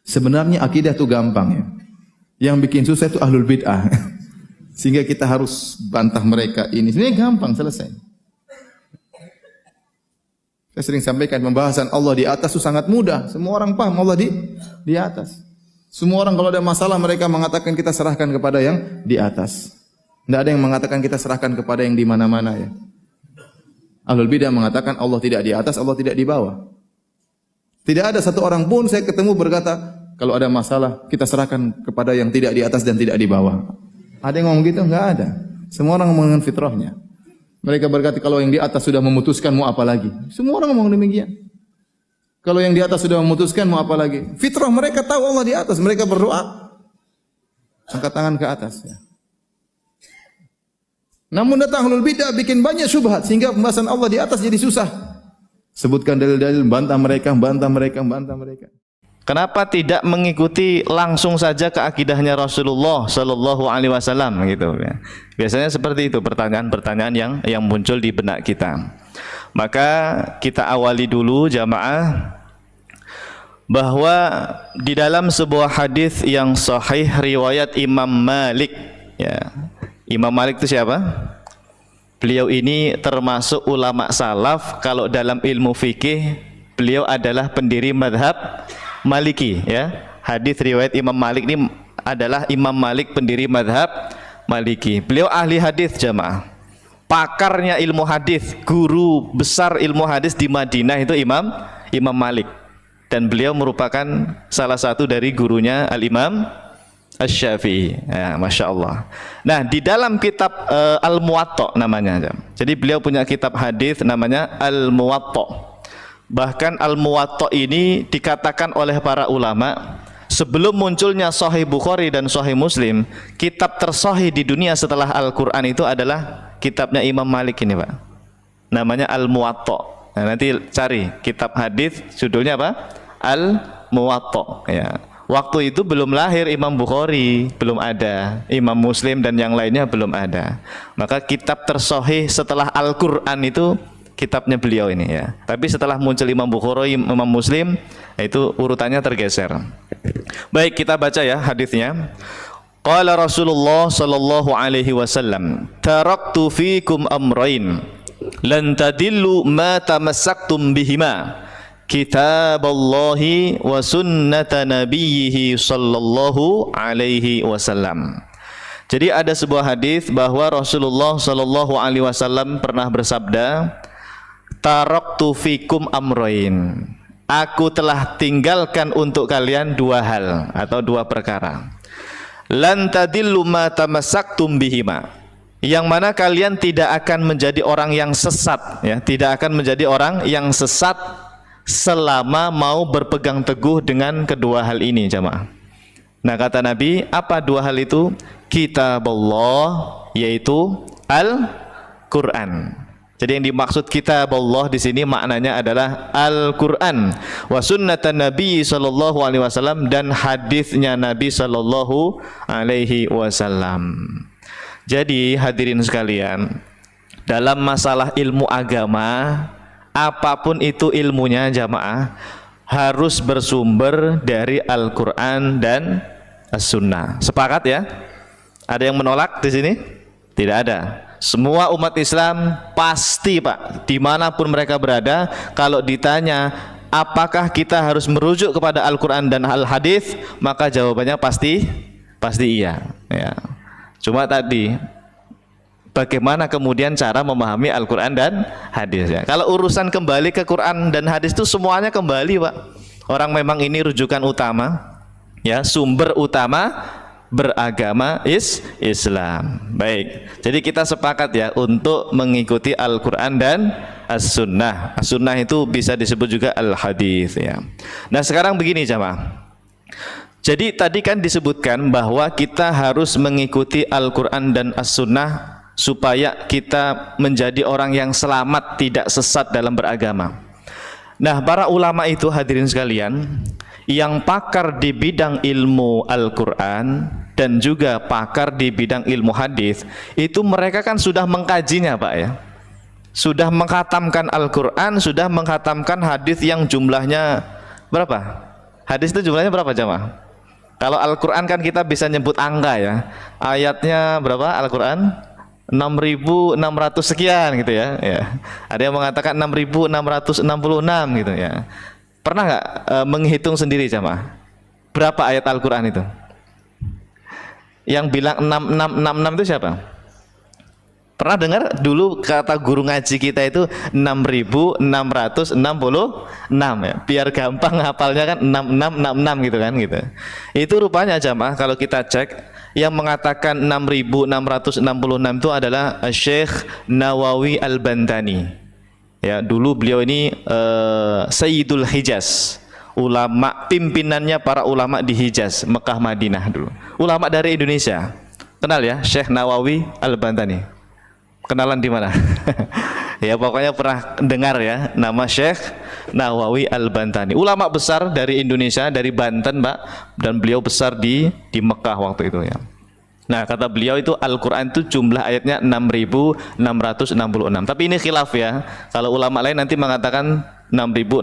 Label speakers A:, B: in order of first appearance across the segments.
A: Sebenarnya akidah itu gampang ya. Yang bikin susah itu ahlul bid'ah. Sehingga kita harus bantah mereka ini. Sebenarnya gampang, selesai. Saya sering sampaikan pembahasan Allah di atas itu sangat mudah. Semua orang paham Allah di atas. Semua orang kalau ada masalah mereka mengatakan kita serahkan kepada yang di atas. Tidak ada yang mengatakan kita serahkan kepada yang di mana-mana ya. Ahlul bidah mengatakan Allah tidak di atas, Allah tidak di bawah. Tidak ada satu orang pun saya ketemu berkata, kalau ada masalah kita serahkan kepada yang tidak di atas dan tidak di bawah. Ada yang ngomong gitu? Enggak ada. Semua orang ngomong dengan fitrahnya. Mereka berkata kalau yang di atas sudah memutuskan mau apa lagi? Semua orang ngomong demikian. Kalau yang di atas sudah memutuskan mau apa lagi? Fitrah mereka tahu Allah di atas, mereka berdoa angkat tangan ke atas ya. Namun datang ahlul bidah bikin banyak syubhat sehingga pembahasan Allah di atas jadi susah. Sebutkan dalil-dalil, bantah mereka.
B: Kenapa tidak mengikuti langsung saja ke akidahnya Rasulullah Sallallahu Alaihi Wasallam gitu ya? Biasanya seperti itu pertanyaan-pertanyaan yang muncul di benak kita. Maka kita awali dulu jamaah bahwa di dalam sebuah hadis yang sahih riwayat Imam Malik ya. Imam Malik itu siapa? Beliau ini termasuk ulama salaf. Kalau dalam ilmu fikih beliau adalah pendiri madhab Maliki ya. Hadis riwayat Imam Malik ini adalah Imam Malik pendiri madhab Maliki. Beliau ahli hadis jamaah. Pakarnya ilmu hadis, guru besar ilmu hadis di Madinah itu Imam Malik. Dan beliau merupakan salah satu dari gurunya Al-Imam Asy-Syafi'i. Ya, Masya Allah. Nah, di dalam kitab Al-Muwatta namanya. Jadi beliau punya kitab hadis namanya Al-Muwatta. Bahkan Al-Muwatta ini dikatakan oleh para ulama sebelum munculnya Sahih Bukhari dan Sahih Muslim, kitab tersahih di dunia setelah Al-Quran itu adalah kitabnya Imam Malik ini Pak. Namanya Al-Muwatta. Nah, nanti cari kitab hadis judulnya apa? Al-Muwatta ya. Waktu itu belum lahir Imam Bukhari, belum ada. Imam Muslim dan yang lainnya belum ada. Maka kitab tersahih setelah Al-Quran itu kitabnya beliau ini ya. Tapi setelah muncul Imam Bukhari, Imam Muslim, itu urutannya tergeser. Baik, kita baca ya hadisnya. Qala Rasulullah sallallahu alaihi wasallam, taraktu fikum amrayn lan tadillu ma tamassaktum bihima. Kitaballahi wa sunnata nabiyhi sallallahu alaihi wasallam. Jadi ada sebuah hadis bahwa Rasulullah sallallahu alaihi wasallam pernah bersabda, taraktu fikum amrayn. Aku telah tinggalkan untuk kalian dua hal atau dua perkara. Lan tadillu ma tamassaktum bihima. Yang mana kalian tidak akan menjadi orang yang sesat ya, tidak akan menjadi orang yang sesat selama mau berpegang teguh dengan kedua hal ini jamaah. Nah kata Nabi, apa dua hal itu? Kitabullah, yaitu Al-Quran. Jadi yang dimaksud kitabullah di sini maknanya adalah Al-Quran, wa sunnatan Nabi sallallahu alaihi wasallam, dan hadisnya Nabi sallallahu alaihi wasallam. Jadi hadirin sekalian, dalam masalah ilmu agama, apapun itu ilmunya jamaah, harus bersumber dari Al-Quran dan As-Sunnah. Sepakat ya? Ada yang menolak di sini? Tidak ada. Semua umat Islam pasti Pak, dimanapun mereka berada, kalau ditanya apakah kita harus merujuk kepada Al-Quran dan Al-Hadis, maka jawabannya pasti iya ya. Cuma tadi bagaimana kemudian cara memahami Al-Quran dan hadis ya. Kalau urusan kembali ke Quran dan hadis itu semuanya kembali Pak. Orang memang ini rujukan utama ya, sumber utama beragama Islam. Baik, jadi kita sepakat ya untuk mengikuti Al-Quran dan As-Sunnah. As-Sunnah itu bisa disebut juga Al-Hadis ya. Nah sekarang begini jamaah. Jadi tadi kan disebutkan bahwa kita harus mengikuti Al-Quran dan As-Sunnah supaya kita menjadi orang yang selamat, tidak sesat dalam beragama. Nah para ulama itu hadirin sekalian, yang pakar di bidang ilmu Al-Quran dan juga pakar di bidang ilmu hadis, itu mereka kan sudah mengkajinya Pak ya, sudah mengkhatamkan Al-Quran, sudah mengkhatamkan hadis yang jumlahnya berapa? Hadis itu jumlahnya berapa jamaah? Kalau Al-Quran kan kita bisa nyebut angka ya. Ayatnya berapa Al-Quran? 6.600 sekian gitu ya. Ada yang mengatakan 6.666 gitu ya. Pernah nggak menghitung sendiri jamaah? Berapa ayat Al-Quran itu? Yang bilang 6666 itu siapa? Pernah dengar dulu kata guru ngaji kita itu 6.666 ya. Biar gampang hafalnya kan 6666 gitu kan gitu. Itu rupanya jamaah kalau kita cek yang mengatakan 6.666 itu adalah Syekh Nawawi Al-Bantani. Ya, dulu beliau ini Sayyidul Hijaz. Ulama pimpinannya para ulama di Hijaz, Mekah, Madinah dulu. Ulama dari Indonesia. Kenal ya Syekh Nawawi Al-Bantani? Kenalan di mana? Ya pokoknya pernah dengar ya nama Syekh Nawawi Al-Bantani. Ulama besar dari Indonesia, dari Banten, Mbak, dan beliau besar di Mekah waktu itu ya. Nah, kata beliau itu Al-Qur'an itu jumlah ayatnya 6.666. Tapi ini khilaf ya. Kalau ulama lain nanti mengatakan 6.600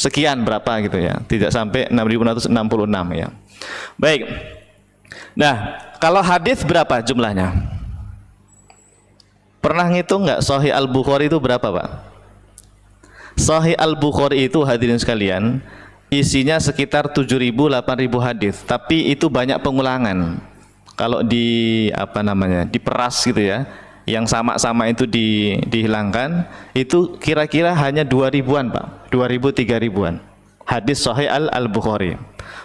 B: sekian berapa gitu ya. Tidak sampai 6.666 ya. Baik. Nah, kalau hadis berapa jumlahnya? Pernah ngitung nggak Sahih Al-Bukhari itu berapa, Pak? Sahih Al-Bukhari itu hadirin sekalian, isinya sekitar 7.000 8.000 hadis, tapi itu banyak pengulangan. Kalau diperas gitu ya, yang sama-sama itu dihilangkan, itu kira-kira hanya 2.000-an, Pak. 2.000 3.000-an. Hadis Sahih Al-Bukhari.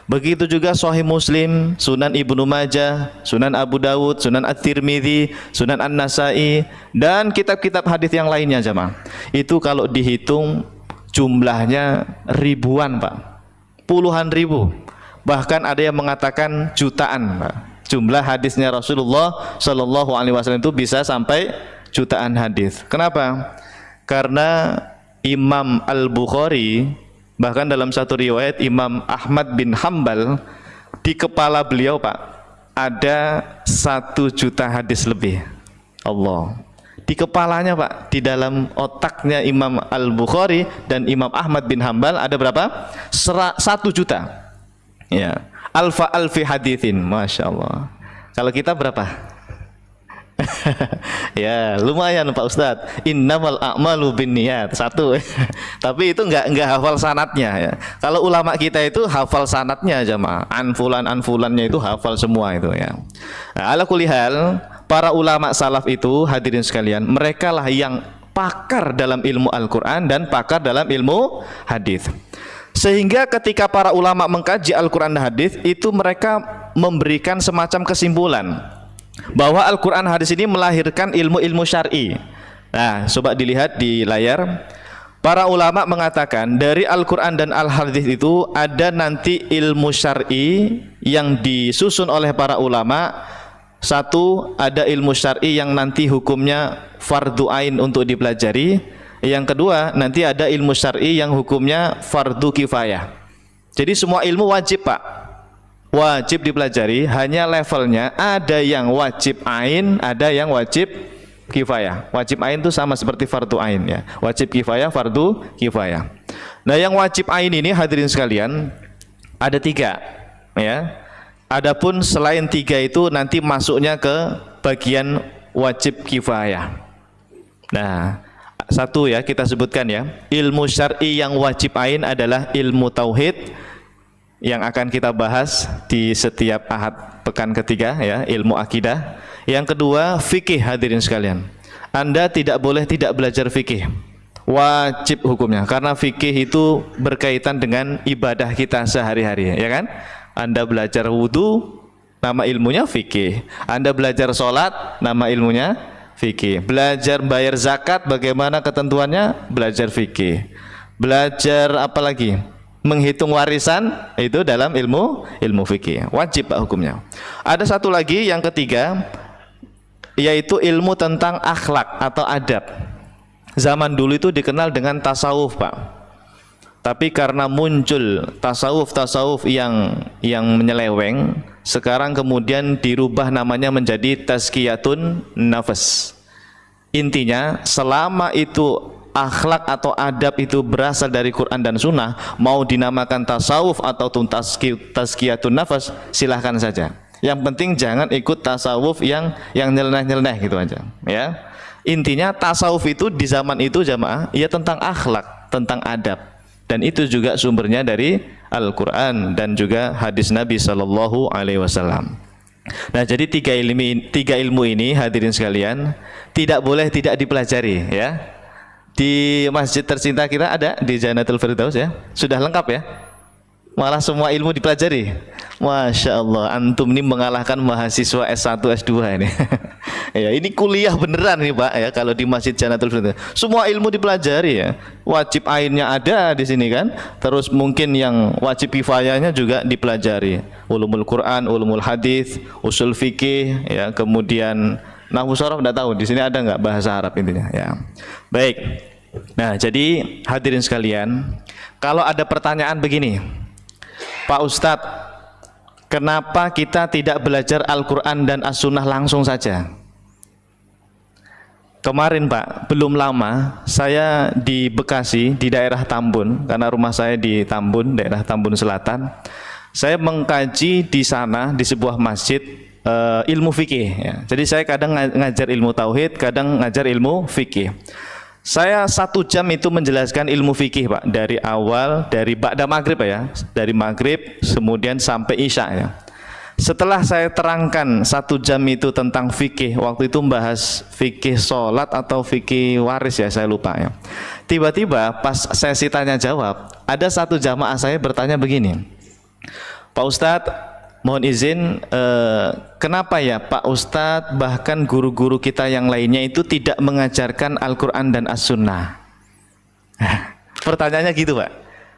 B: Begitu juga Sahih Muslim, Sunan Ibnu Majah, Sunan Abu Dawud, Sunan At-Tirmidzi, Sunan An-Nasai, dan kitab-kitab hadis yang lainnya jamaah. Itu kalau dihitung jumlahnya ribuan, Pak. Puluhan ribu. Bahkan ada yang mengatakan jutaan, Pak. Jumlah hadisnya Rasulullah Shallallahu Alaihi Wasallam itu bisa sampai jutaan hadis. Kenapa? Karena Imam Al-Bukhari, bahkan dalam satu riwayat Imam Ahmad bin Hambal, di kepala beliau, Pak, ada 1 juta hadis lebih. Allah. Di kepalanya, Pak, di dalam otaknya Imam Al-Bukhari dan Imam Ahmad bin Hambal ada berapa? 1 juta. Ya. Alfi hadithin. Masya Allah. Kalau kita berapa? Ya lumayan Pak Ustadz. Innamal a'malu binniyat 1. Tapi itu enggak hafal sanatnya ya. Kalau ulama kita itu hafal sanatnya jamaah. Anfulannya itu hafal semua itu ya. Nah, ala kulli hal, para ulama salaf itu hadirin sekalian, mereka lah yang pakar dalam ilmu Al-Qur'an dan pakar dalam ilmu hadis. Sehingga ketika para ulama mengkaji Al-Qur'an dan hadis itu mereka memberikan semacam kesimpulan bahwa Al-Quran hadis ini melahirkan ilmu-ilmu syar'i. Nah, coba dilihat di layar. Para ulama mengatakan dari Al-Quran dan Al-Hadis itu ada nanti ilmu syar'i yang disusun oleh para ulama. Satu, ada ilmu syar'i yang nanti hukumnya fardu ain untuk dipelajari. Yang kedua, nanti ada ilmu syar'i yang hukumnya fardu kifayah. Jadi semua ilmu wajib, Pak, wajib dipelajari, hanya levelnya ada yang wajib ain, ada yang wajib kifayah. Wajib ain itu sama seperti fardu ain ya. Wajib kifayah, fardu kifayah. Nah, yang wajib ain ini hadirin sekalian ada 3 ya. Adapun selain 3 itu nanti masuknya ke bagian wajib kifayah. Nah, 1 ya kita sebutkan ya. Ilmu syar'i yang wajib ain adalah ilmu tauhid, yang akan kita bahas di setiap ahad pekan ketiga ya, ilmu akidah. Yang kedua, fikih hadirin sekalian. Anda tidak boleh tidak belajar fikih. Wajib hukumnya, karena fikih itu berkaitan dengan ibadah kita sehari-hari, ya kan? Anda belajar wudu, nama ilmunya fikih. Anda belajar sholat, nama ilmunya fikih. Belajar bayar zakat, bagaimana ketentuannya? Belajar fikih. Belajar apa lagi? Menghitung warisan, itu dalam ilmu fikih. Wajib, Pak, hukumnya. Ada satu lagi yang ketiga, yaitu ilmu tentang akhlak atau adab. Zaman dulu itu dikenal dengan tasawuf, Pak. Tapi karena muncul tasawuf yang menyeleweng, sekarang kemudian dirubah namanya menjadi tazkiyatun nafas. Intinya selama itu akhlak atau adab itu berasal dari Quran dan Sunnah, mau dinamakan tasawuf atau tazkiyatun nafas, silahkan saja. Yang penting jangan ikut tasawuf yang nyeleneh-nyeleneh gitu aja, ya. Intinya tasawuf itu di zaman itu jamaah, ya tentang akhlak, tentang adab, dan itu juga sumbernya dari Al-Quran dan juga hadis Nabi Sallallahu Alaihi Wasallam. Nah, jadi tiga ilmu ini hadirin sekalian tidak boleh tidak dipelajari, ya. Di masjid tercinta kita ada di Jannatul Firdaus, ya, sudah lengkap ya, malah semua ilmu dipelajari. Masya Allah, antum ini mengalahkan mahasiswa S1 S2 ini. Ya, ini kuliah beneran nih Pak, ya, kalau di masjid Jannatul Firdaus semua ilmu dipelajari, ya. Wajib ainnya ada di sini kan, terus mungkin yang wajib kifayahnya juga dipelajari, ulumul Quran, ulumul hadis, usul fikih, ya, kemudian nahwu sharaf. Enggak tahu di sini ada nggak bahasa Arab intinya, ya. Baik. Nah, jadi hadirin sekalian, kalau ada pertanyaan begini, Pak Ustadz, kenapa kita tidak belajar Al-Quran dan As-Sunnah langsung saja? Kemarin Pak, belum lama saya di Bekasi, di daerah Tambun, karena rumah saya di Tambun, daerah Tambun Selatan. Saya mengkaji di sana, di sebuah masjid, ilmu fikih, ya. Jadi saya kadang ngajar ilmu tauhid, kadang ngajar ilmu fikih. Saya 1 jam itu menjelaskan ilmu fikih Pak, dari awal, dari ba'da maghrib ya, dari maghrib kemudian sampai isya, ya. Setelah saya terangkan 1 jam itu tentang fikih, waktu itu membahas fikih sholat atau fikih waris, ya, saya lupa, ya. Tiba-tiba pas sesi tanya jawab, ada satu jamaah saya bertanya begini, Pak Ustadz, mohon izin, kenapa ya Pak Ustadz bahkan guru-guru kita yang lainnya itu tidak mengajarkan Al-Quran dan As-Sunnah? Pertanyaannya gitu Pak,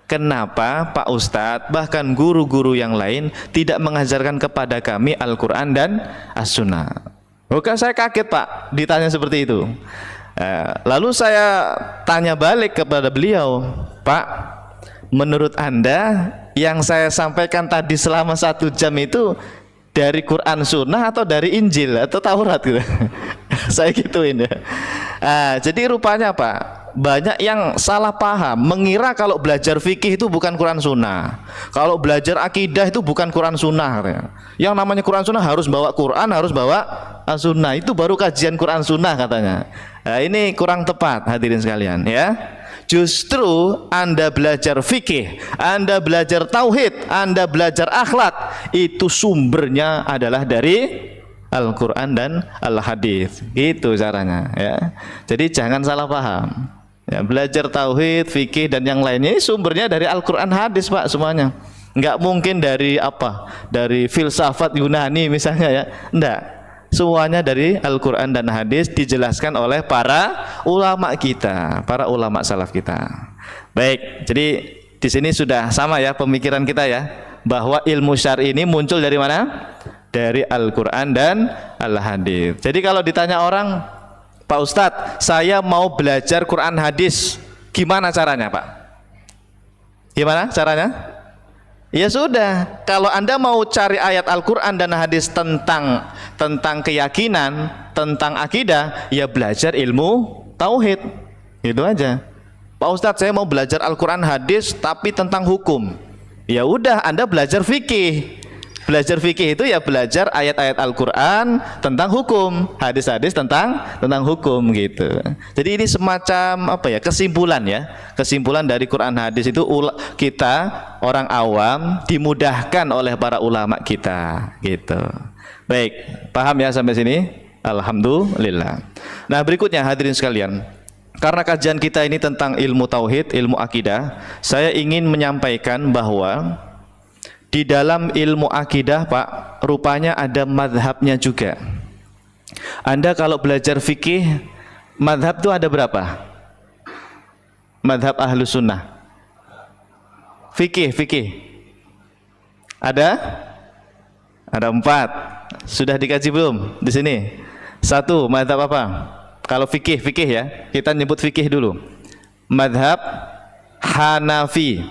B: kenapa Pak Ustadz bahkan guru-guru yang lain tidak mengajarkan kepada kami Al-Quran dan As-Sunnah? Bukan, saya kaget Pak ditanya seperti itu. Lalu saya tanya balik kepada beliau, Pak, menurut Anda yang saya sampaikan tadi selama 1 jam itu dari Quran Sunnah atau dari Injil atau Taurat gitu? Saya gituin, ya. Jadi rupanya Pak, banyak yang salah paham, mengira kalau belajar fikih itu bukan Quran Sunnah, kalau belajar akidah itu bukan Quran Sunnah, katanya. Yang namanya Quran Sunnah harus bawa Quran, harus bawa As-Sunnah, itu baru kajian Quran Sunnah katanya. Nah, ini kurang tepat hadirin sekalian, ya. Justru Anda belajar fikih, Anda belajar tauhid, Anda belajar akhlak, itu sumbernya adalah dari Al-Quran dan Al-Hadis. Gitu caranya, ya. Jadi jangan salah paham, ya. Belajar tauhid, fikih dan yang lainnya sumbernya dari Al-Quran, hadis Pak, semuanya. Enggak mungkin dari apa? Dari filsafat Yunani misalnya, ya. Enggak. Semuanya dari Al-Quran dan hadis, dijelaskan oleh para ulama kita, para ulama salaf kita. Baik, jadi di sini sudah sama ya pemikiran kita, ya, bahwa ilmu syar'i ini muncul dari mana? Dari Al-Quran dan Al-Hadis. Jadi kalau ditanya orang, Pak Ustadz, saya mau belajar Quran hadis, gimana caranya Pak? Gimana caranya? Ya sudah, kalau Anda mau cari ayat Al-Quran dan hadis tentang keyakinan, tentang akidah, ya belajar ilmu tauhid, gitu aja. Pak Ustadz, saya mau belajar Al-Quran hadis tapi tentang hukum. Ya udah, Anda belajar fikih. Belajar fikih itu ya belajar ayat-ayat Al-Quran tentang hukum, hadis-hadis tentang hukum, gitu. Jadi ini semacam apa ya, kesimpulan, ya, kesimpulan dari Quran hadis itu kita orang awam dimudahkan oleh para ulama kita, gitu. Baik, paham ya sampai sini? Alhamdulillah. Nah, berikutnya hadirin sekalian, karena kajian kita ini tentang ilmu tauhid, ilmu akidah, saya ingin menyampaikan bahwa di dalam ilmu akidah Pak, rupanya ada madhabnya juga. Anda kalau belajar fikih, madhab itu ada berapa? Madhab Ahlus Sunnah. Fikih ada 4. Sudah dikaji belum di sini? 1, madhab apa? Kalau fikih ya, kita nyebut fikih dulu. Madhab Hanafi,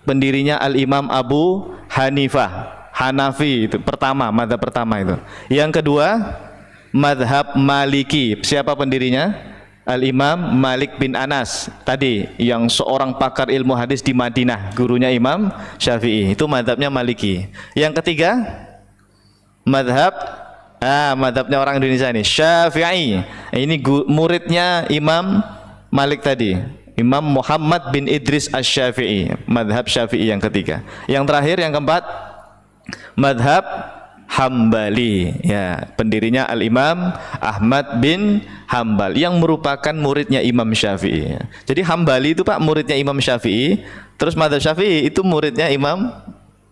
B: pendirinya Al-Imam Abu Hanifah. Hanafi itu pertama, madhab pertama itu. Yang kedua, madhab Maliki. Siapa pendirinya? Al-Imam Malik bin Anas tadi yang seorang pakar ilmu hadis di Madinah, gurunya Imam Syafi'i, itu mazhabnya Maliki. Yang ketiga mazhabnya orang Indonesia ini Syafi'i. Ini muridnya Imam Malik tadi, Imam Muhammad bin Idris Asy-Syafi'i, mazhab Syafi'i yang ketiga. Yang terakhir yang keempat mazhab Hambali, ya, pendirinya Al-Imam Ahmad bin Hambal yang merupakan muridnya Imam Syafi'i. Jadi Hambali itu Pak muridnya Imam Syafi'i, terus mazhab Syafi'i itu muridnya Imam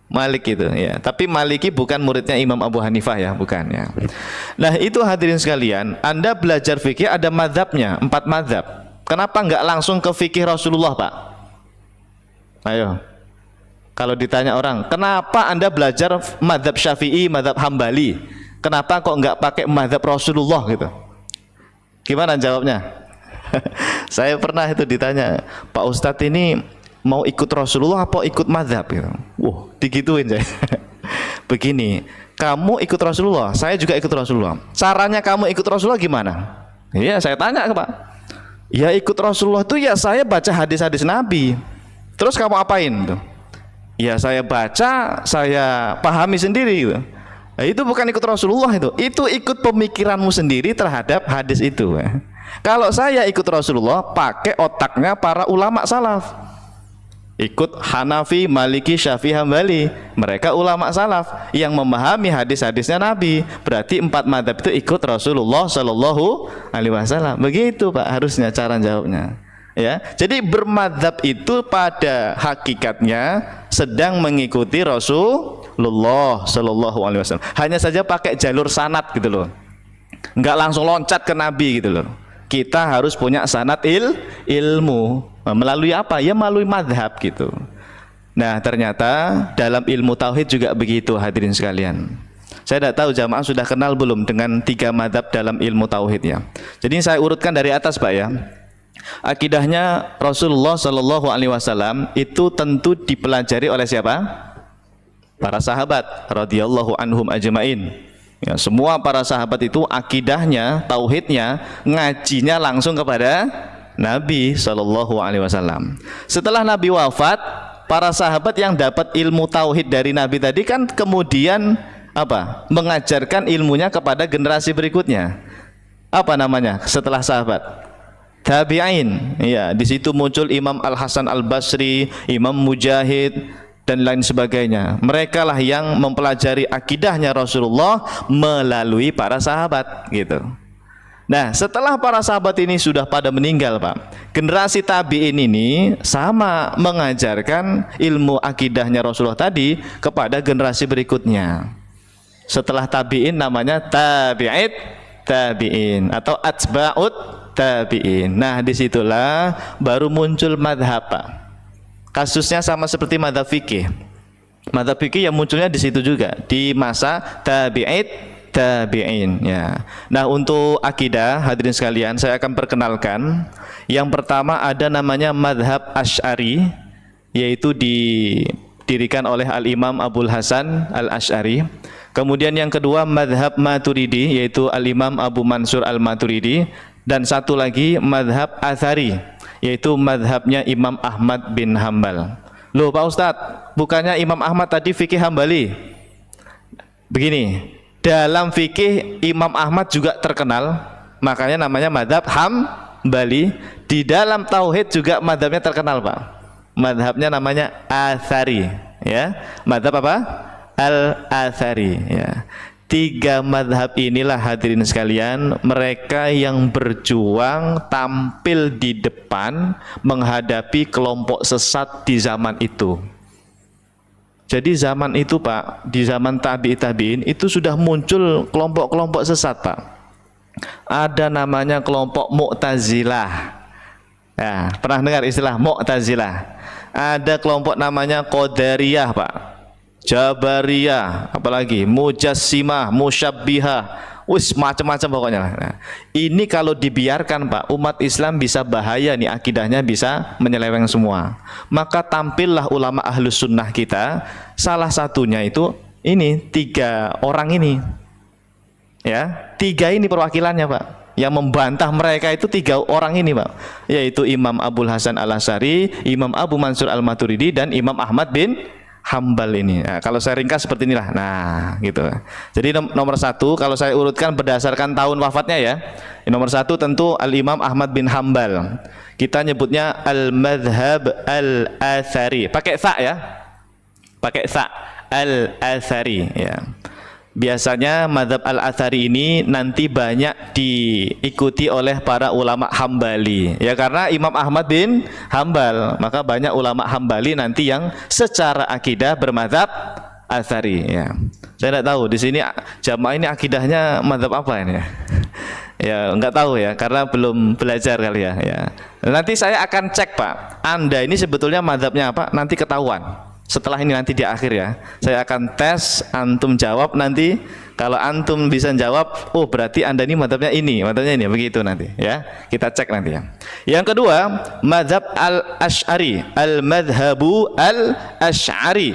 B: Malik itu, ya. Tapi Maliki bukan muridnya Imam Abu Hanifah, ya, bukan, ya. Nah, itu hadirin sekalian, Anda belajar fikih ada mazhabnya, 4 mazhab. Kenapa enggak langsung ke fikih Rasulullah, Pak? Ayo. Kalau ditanya orang, kenapa Anda belajar mazhab Syafi'i, mazhab Hambali? Kenapa kok enggak pakai mazhab Rasulullah gitu? Gimana jawabnya? Saya pernah itu ditanya, Pak Ustadz ini mau ikut Rasulullah apa ikut mazhab gitu. Digituin saya. Begini, kamu ikut Rasulullah, saya juga ikut Rasulullah. Caranya kamu ikut Rasulullah gimana? Iya, saya tanya ke Pak. Ya ikut Rasulullah itu ya saya baca hadis-hadis Nabi. Terus kamu apain tuh? Ya saya baca, saya pahami sendiri gitu. Nah, itu bukan ikut Rasulullah itu ikut pemikiranmu sendiri terhadap hadis itu. Kalau saya ikut Rasulullah pakai otaknya para ulama salaf. Ikut Hanafi, Maliki, Syafi'i, Hambali. Mereka ulama salaf yang memahami hadis-hadisnya Nabi. Berarti 4 mazhab itu ikut Rasulullah Shallallahu Alaihi Wasallam. Begitu Pak harusnya cara jawabnya. Ya, jadi bermadzhab itu pada hakikatnya sedang mengikuti Rasulullah Shallallahu Alaihi Wasallam. Hanya saja pakai jalur sanad gitu loh, nggak langsung loncat ke Nabi gitu loh. Kita harus punya sanad ilmu. Melalui apa? Ya melalui madhab gitu. Nah ternyata dalam ilmu tauhid juga begitu hadirin sekalian. Saya tidak tahu jamaah sudah kenal belum dengan 3 madhab dalam ilmu tauhid ya. Jadi saya urutkan dari atas Pak ya. Akidahnya Rasulullah Shallallahu Alaihi Wasallam itu tentu dipelajari oleh siapa? Para sahabat radhiyallahu anhum ajmain. Ya, semua para sahabat itu akidahnya, tauhidnya, ngajinya langsung kepada Nabi Shallallahu Alaihi Wasallam. Setelah Nabi wafat, para sahabat yang dapat ilmu tauhid dari Nabi tadi kan kemudian apa? Mengajarkan ilmunya kepada generasi berikutnya. Apa namanya? Setelah sahabat? Tabi'in. Ya, di situ muncul Imam Al Hasan Al Basri, Imam Mujahid dan lain sebagainya. Mereka lah yang mempelajari akidahnya Rasulullah melalui para sahabat gitu. Nah, setelah para sahabat ini sudah pada meninggal, Pak, generasi tabi'in ini sama mengajarkan ilmu akidahnya Rasulullah tadi kepada generasi berikutnya. Setelah tabi'in namanya tabi'in atau atba'ut tabi'in. Nah, disitulah baru muncul madhab, Pak. Kasusnya sama seperti madhab fikih. Madhab fikih yang munculnya di situ juga di masa tabi'in ya. Nah, untuk akidah hadirin sekalian saya akan perkenalkan. Yang pertama ada namanya madhab Asy'ari, yaitu didirikan oleh Al-Imam Abul Hasan Al-Asy'ari. Kemudian yang kedua madhab Maturidi, yaitu Al-Imam Abu Mansur Al-Maturidi. Dan satu lagi madhab Athari, yaitu madhabnya Imam Ahmad bin Hambal. Loh Pak Ustadz, bukannya Imam Ahmad tadi fikih Hambali? Begini, dalam fikih Imam Ahmad juga terkenal, makanya namanya madhab Hambali. Di dalam tauhid juga madhabnya terkenal Pak. Madhabnya namanya Athari, ya. Madhab apa? Al-Athari, ya. 3 madhab inilah hadirin sekalian, mereka yang berjuang tampil di depan menghadapi kelompok sesat di zaman itu. Jadi zaman itu Pak, di zaman tabi'in itu sudah muncul kelompok-kelompok sesat Pak. Ada namanya kelompok Mu'tazilah. Ya, pernah dengar istilah Mu'tazilah? Ada kelompok namanya Qadariyah Pak, Jabariyah, apalagi Mujassimah, Musyabbihah, macam-macam pokoknya. Nah, ini kalau dibiarkan Pak, umat Islam bisa bahaya nih, akidahnya bisa menyeleweng semua. Maka tampillah ulama ahlus sunnah kita, salah satunya itu ini 3 orang ini, ya, 3 ini perwakilannya Pak. yang membantah mereka itu 3 orang ini Pak, yaitu Imam Abul Hasan Al-Asy'ari, Imam Abu Mansur Al-Maturidi, dan Imam Ahmad bin Hambal ini. Nah, kalau saya ringkas seperti inilah. Nah, gitu. Jadi nomor 1 kalau saya urutkan berdasarkan tahun wafatnya ya. Nomor 1 tentu Al-Imam Ahmad bin Hambal. Kita nyebutnya Al-Madhhab Al-Athari. Pakai tha ya. Pakai tha. Al-Athari ya. Biasanya madhab al-athari ini nanti banyak diikuti oleh para ulama Hambali ya, karena Imam Ahmad bin Hambal, maka banyak ulama Hambali nanti yang secara akidah bermadhab athari ya. Saya tidak tahu di sini jamaah ini akidahnya madhab apa ini ya. Ya nggak tahu ya, karena belum belajar kali ya. Nanti saya akan cek Pak, Anda ini sebetulnya madhabnya apa, nanti ketahuan. Setelah ini nanti di akhir ya, saya akan tes, antum jawab nanti. Kalau antum bisa jawab, oh berarti Anda ini madhabnya ini, begitu nanti ya. Kita cek nanti ya. Yang kedua, madhab al-Asy'ari, al-madhabu al-Asy'ari,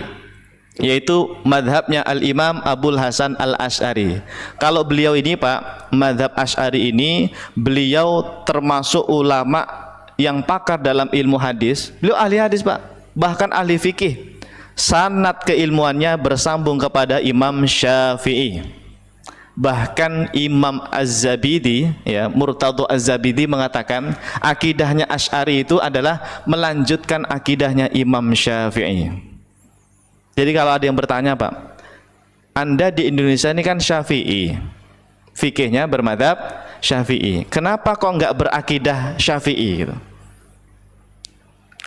B: yaitu madhabnya Al-Imam Abul Hasan Al-Asy'ari. Kalau beliau ini Pak, madhab Asy'ari ini, beliau termasuk ulama yang pakar dalam ilmu hadis. Beliau ahli hadis Pak, bahkan ahli fikih. Sanad keilmuannya bersambung kepada Imam Syafi'i. Bahkan Imam Az-Zabidi ya, Murtadha Az-Zabidi mengatakan akidahnya Asy'ari itu adalah melanjutkan akidahnya Imam Syafi'i. Jadi kalau ada yang bertanya Pak, Anda di Indonesia ini kan Syafi'i, fikihnya bermadhab Syafi'i, kenapa kok nggak berakidah Syafi'i gitu?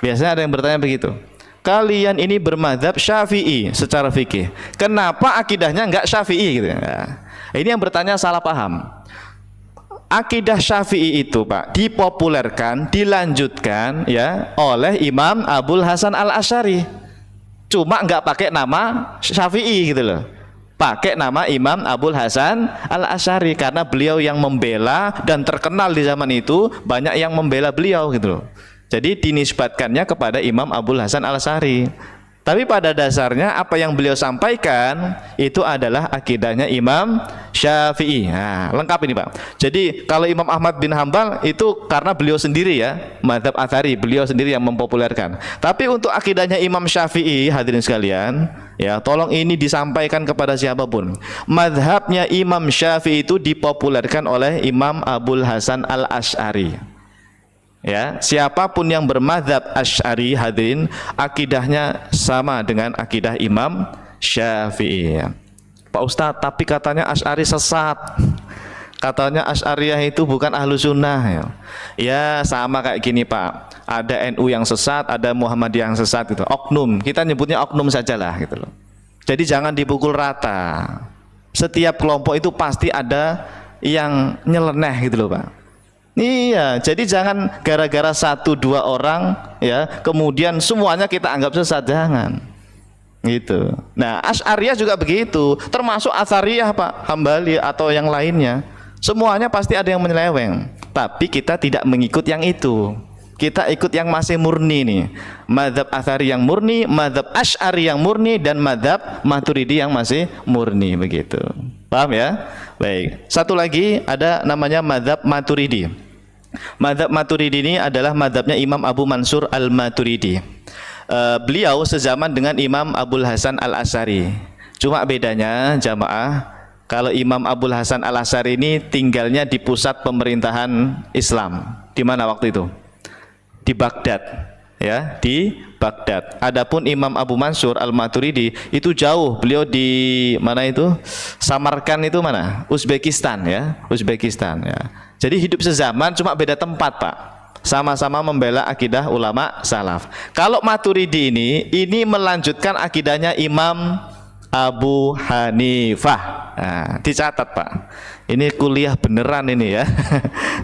B: Biasanya ada yang bertanya begitu. Kalian ini bermadhab Syafi'i secara fikih, kenapa akidahnya enggak Syafi'i gitu ya. Ini yang bertanya salah paham. Akidah Syafi'i itu Pak dipopulerkan, dilanjutkan ya oleh Imam Abul Hasan Al-Asy'ari. Cuma enggak pakai nama Syafi'i gitu loh. Pakai nama Imam Abul Hasan Al-Asy'ari karena beliau yang membela, dan terkenal di zaman itu banyak yang membela beliau gitu loh. Jadi dinisbatkannya kepada Imam Abul Hasan Al-Asy'ari. Tapi pada dasarnya apa yang beliau sampaikan itu adalah akidahnya Imam Syafi'i. Nah, lengkap ini Pak. Jadi kalau Imam Ahmad bin Hambal itu karena beliau sendiri ya, madhab athari, beliau sendiri yang mempopulerkan. Tapi untuk akidahnya Imam Syafi'i, hadirin sekalian, ya tolong ini disampaikan kepada siapapun. Madhabnya Imam Syafi'i itu dipopulerkan oleh Imam Abul Hasan Al-Asy'ari. Ya, siapapun yang bermadhab Asy'ari hadirin, akidahnya sama dengan akidah Imam Syafi'i. Pak Ustadz, tapi katanya Asy'ari sesat. Katanya Asy'ariyah itu bukan ahlu sunnah ya. Ya sama kayak gini Pak. Ada NU yang sesat, ada Muhammadiyah yang sesat gitu. Oknum, kita nyebutnya oknum sajalah gitu loh. Jadi jangan dipukul rata. Setiap kelompok itu pasti ada yang nyeleneh gitu loh Pak. Iya, jadi jangan gara-gara 1-2 orang ya, kemudian semuanya kita anggap sesat, jangan. Gitu. Nah, Asy'ariyah juga begitu, termasuk Athariyah Pak, Hambali atau yang lainnya. Semuanya pasti ada yang menyeleweng, tapi kita tidak mengikut yang itu. Kita ikut yang masih murni nih. Mazhab Athari yang murni, mazhab Asy'ari yang murni, dan mazhab Maturidi yang masih murni, begitu. Paham ya? Baik. Satu lagi ada namanya mazhab Maturidi. Mazhab Maturidi ini adalah mazhabnya Imam Abu Mansur Al-Maturidi. Beliau sezaman dengan Imam Abul Hasan Al-Asy'ari. Cuma bedanya jamaah, kalau Imam Abul Hasan Al-Asy'ari ini tinggalnya di pusat pemerintahan Islam. Di mana waktu itu? Di Baghdad. Ya, di Baghdad. Adapun Imam Abu Mansur Al-Maturidi itu jauh, beliau di mana itu? Samarkand itu mana? Uzbekistan ya, Uzbekistan ya. Jadi hidup sezaman, cuma beda tempat Pak. Sama-sama membela akidah ulama salaf. Kalau Maturidi ini melanjutkan akidahnya Imam Abu Hanifah. Nah, dicatat Pak. Ini kuliah beneran ini ya.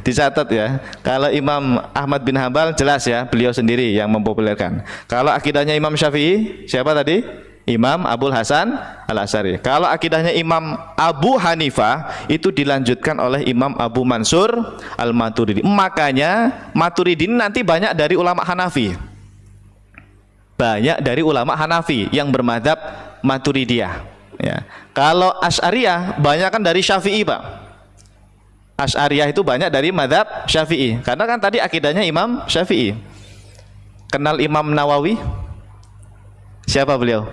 B: Dicatat ya. Kalau Imam Ahmad bin Hambal jelas ya, beliau sendiri yang mempopulerkan. Kalau akidahnya Imam Syafi'i, siapa tadi? Imam Abul Hasan Al-Asy'ari. Kalau akidahnya Imam Abu Hanifah itu dilanjutkan oleh Imam Abu Mansur Al-Maturidi. Makanya Maturidi nanti banyak dari ulama Hanafi. Banyak dari ulama Hanafi yang bermadzhab Maturidiyah. Ya. Kalau Asy'ariyah banyak kan dari Syafi'i Pak. Asy'ariyah itu banyak dari mazhab Syafi'i. Karena kan tadi akidahnya Imam Syafi'i. Kenal Imam Nawawi? Siapa beliau?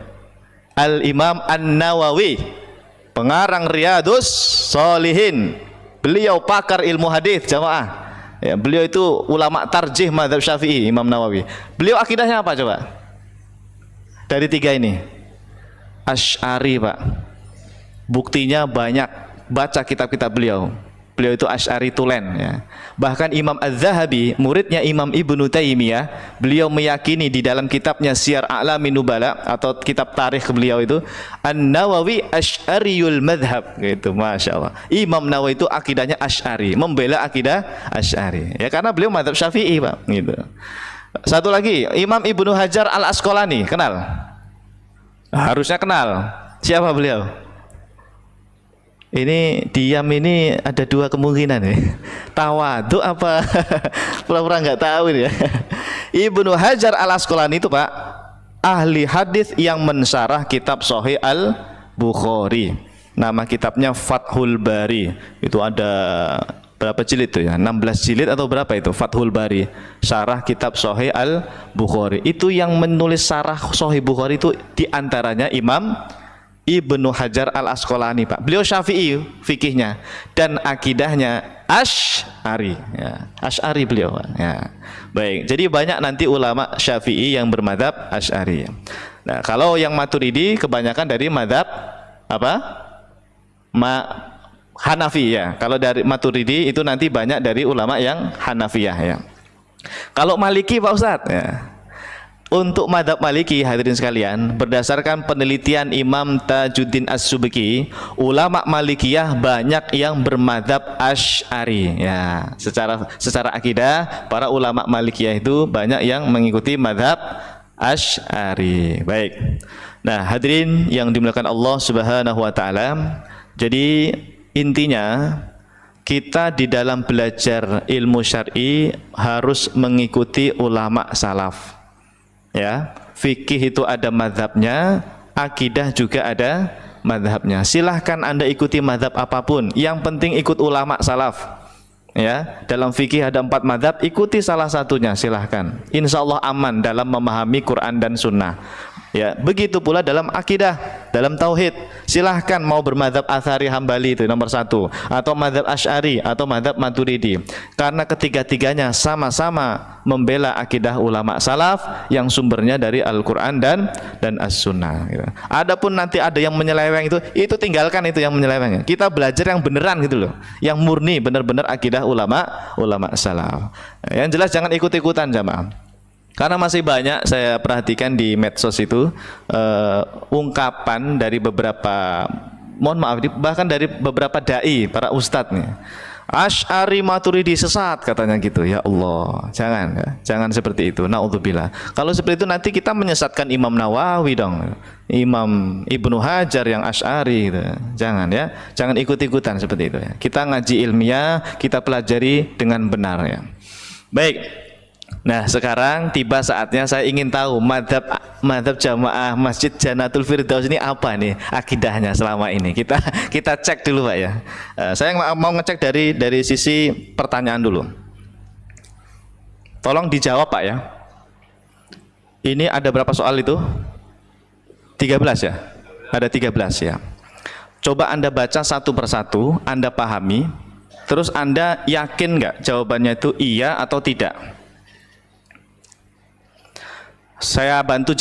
B: Al-Imam An-Nawawi, pengarang Riyadhus Shalihin. Beliau pakar ilmu hadis, jamaah. Ya, beliau itu ulama tarjih mazhab Syafi'i, Imam Nawawi. Beliau akidahnya apa coba? Dari tiga ini. Asy'ari, Pak. Buktinya banyak, baca kitab-kitab beliau. Beliau itu Asy'ari tulen ya. Bahkan Imam Az-Zahabi, muridnya Imam Ibnu Taimiyah, beliau meyakini di dalam kitabnya Syiar A'lamin Nubala atau kitab tarikh beliau itu, An-Nawawi Asy'ariyul madhab gitu, Masya Allah. Imam Nawawi itu akidahnya Asy'ari, membela akidah Asy'ari. Ya karena beliau mazhab Syafi'i, Pak, gitu. Satu lagi, Imam Ibnu Hajar Al-Asqalani, kenal? Harusnya kenal. Siapa beliau? Ini diam ini ada dua kemungkinan ya. Tawadhu apa pura-pura nggak tahu ini ya. Ibnu Hajar Al-Asqalani itu, Pak, ahli hadis yang mensyarah kitab Sahih Al-Bukhari. Nama kitabnya Fathul Bari. Itu ada berapa jilid tuh ya? 16 jilid atau berapa itu? Fathul Bari, syarah kitab Sahih Al-Bukhari. Itu yang menulis syarah Sahih Bukhari itu diantaranya Imam Ibnu Hajar Al-Asqalani, Pak. Beliau Syafi'i fikihnya dan akidahnya Asy'ari ya. Asy'ari beliau, Pak. Ya. Baik, jadi banyak nanti ulama Syafi'i yang bermadzhab Asy'ari. Nah, kalau yang Maturidi kebanyakan dari madzhab apa? Hanafi ya. Kalau dari Maturidi itu nanti banyak dari ulama yang Hanafiyah ya. Kalau Maliki, Pak Ustadz ya. Untuk madhab Maliki, hadirin sekalian, berdasarkan penelitian Imam Tajuddin As-Subki, ulama Malikiyah banyak yang bermadhab Asy'ari ya. Secara akidah, para ulama Malikiyah itu banyak yang mengikuti madhab Asy'ari. Baik. Nah, hadirin yang dimuliakan Allah Subhanahu wa taala, jadi intinya kita di dalam belajar ilmu syar'i harus mengikuti ulama salaf. Ya, fikih itu ada mazhabnya, akidah juga ada mazhabnya. Silahkan Anda ikuti mazhab apapun, yang penting ikut ulama salaf. Ya, dalam fikih ada 4 mazhab, ikuti salah satunya silahkan. Insya Allah aman dalam memahami Quran dan Sunnah. Ya, begitu pula dalam akidah, dalam tauhid. Silahkan mau bermadzhab Atsari Hambali itu nomor 1, atau madzhab Asy'ari atau madzhab Maturidi. Karena ketiga-tiganya sama-sama membela akidah ulama salaf yang sumbernya dari Al-Qur'an dan As-Sunnah gitu. Adapun nanti ada yang menyeleweng itu tinggalkan itu yang menyeleweng. Kita belajar yang beneran gitu loh. Yang murni benar-benar akidah ulama salaf. Yang jelas jangan ikut-ikutan jamaah. Karena masih banyak saya perhatikan di medsos itu ungkapan dari beberapa, mohon maaf, bahkan dari beberapa dai, para ustadz nih, Asy'ari Maturidi sesat katanya gitu. Ya Allah, jangan seperti itu. Naudzubillah. Kalau seperti itu nanti kita menyesatkan Imam Nawawi dong, Imam Ibnu Hajar yang Asy'ari gitu. Jangan ya, jangan ikut-ikutan seperti itu ya. Kita ngaji ilmiah, kita pelajari dengan benar ya. Baik. Nah, sekarang tiba saatnya saya ingin tahu madzhab jamaah Masjid Jannatul Firdaus ini apa nih akidahnya selama ini. Kita cek dulu, Pak ya. Saya mau ngecek dari sisi pertanyaan dulu. Tolong dijawab, Pak ya. Ini ada berapa soal itu? 13 ya? Ada 13 ya. Coba Anda baca satu persatu, Anda pahami, terus Anda yakin nggak jawabannya itu iya atau tidak? Saya bantu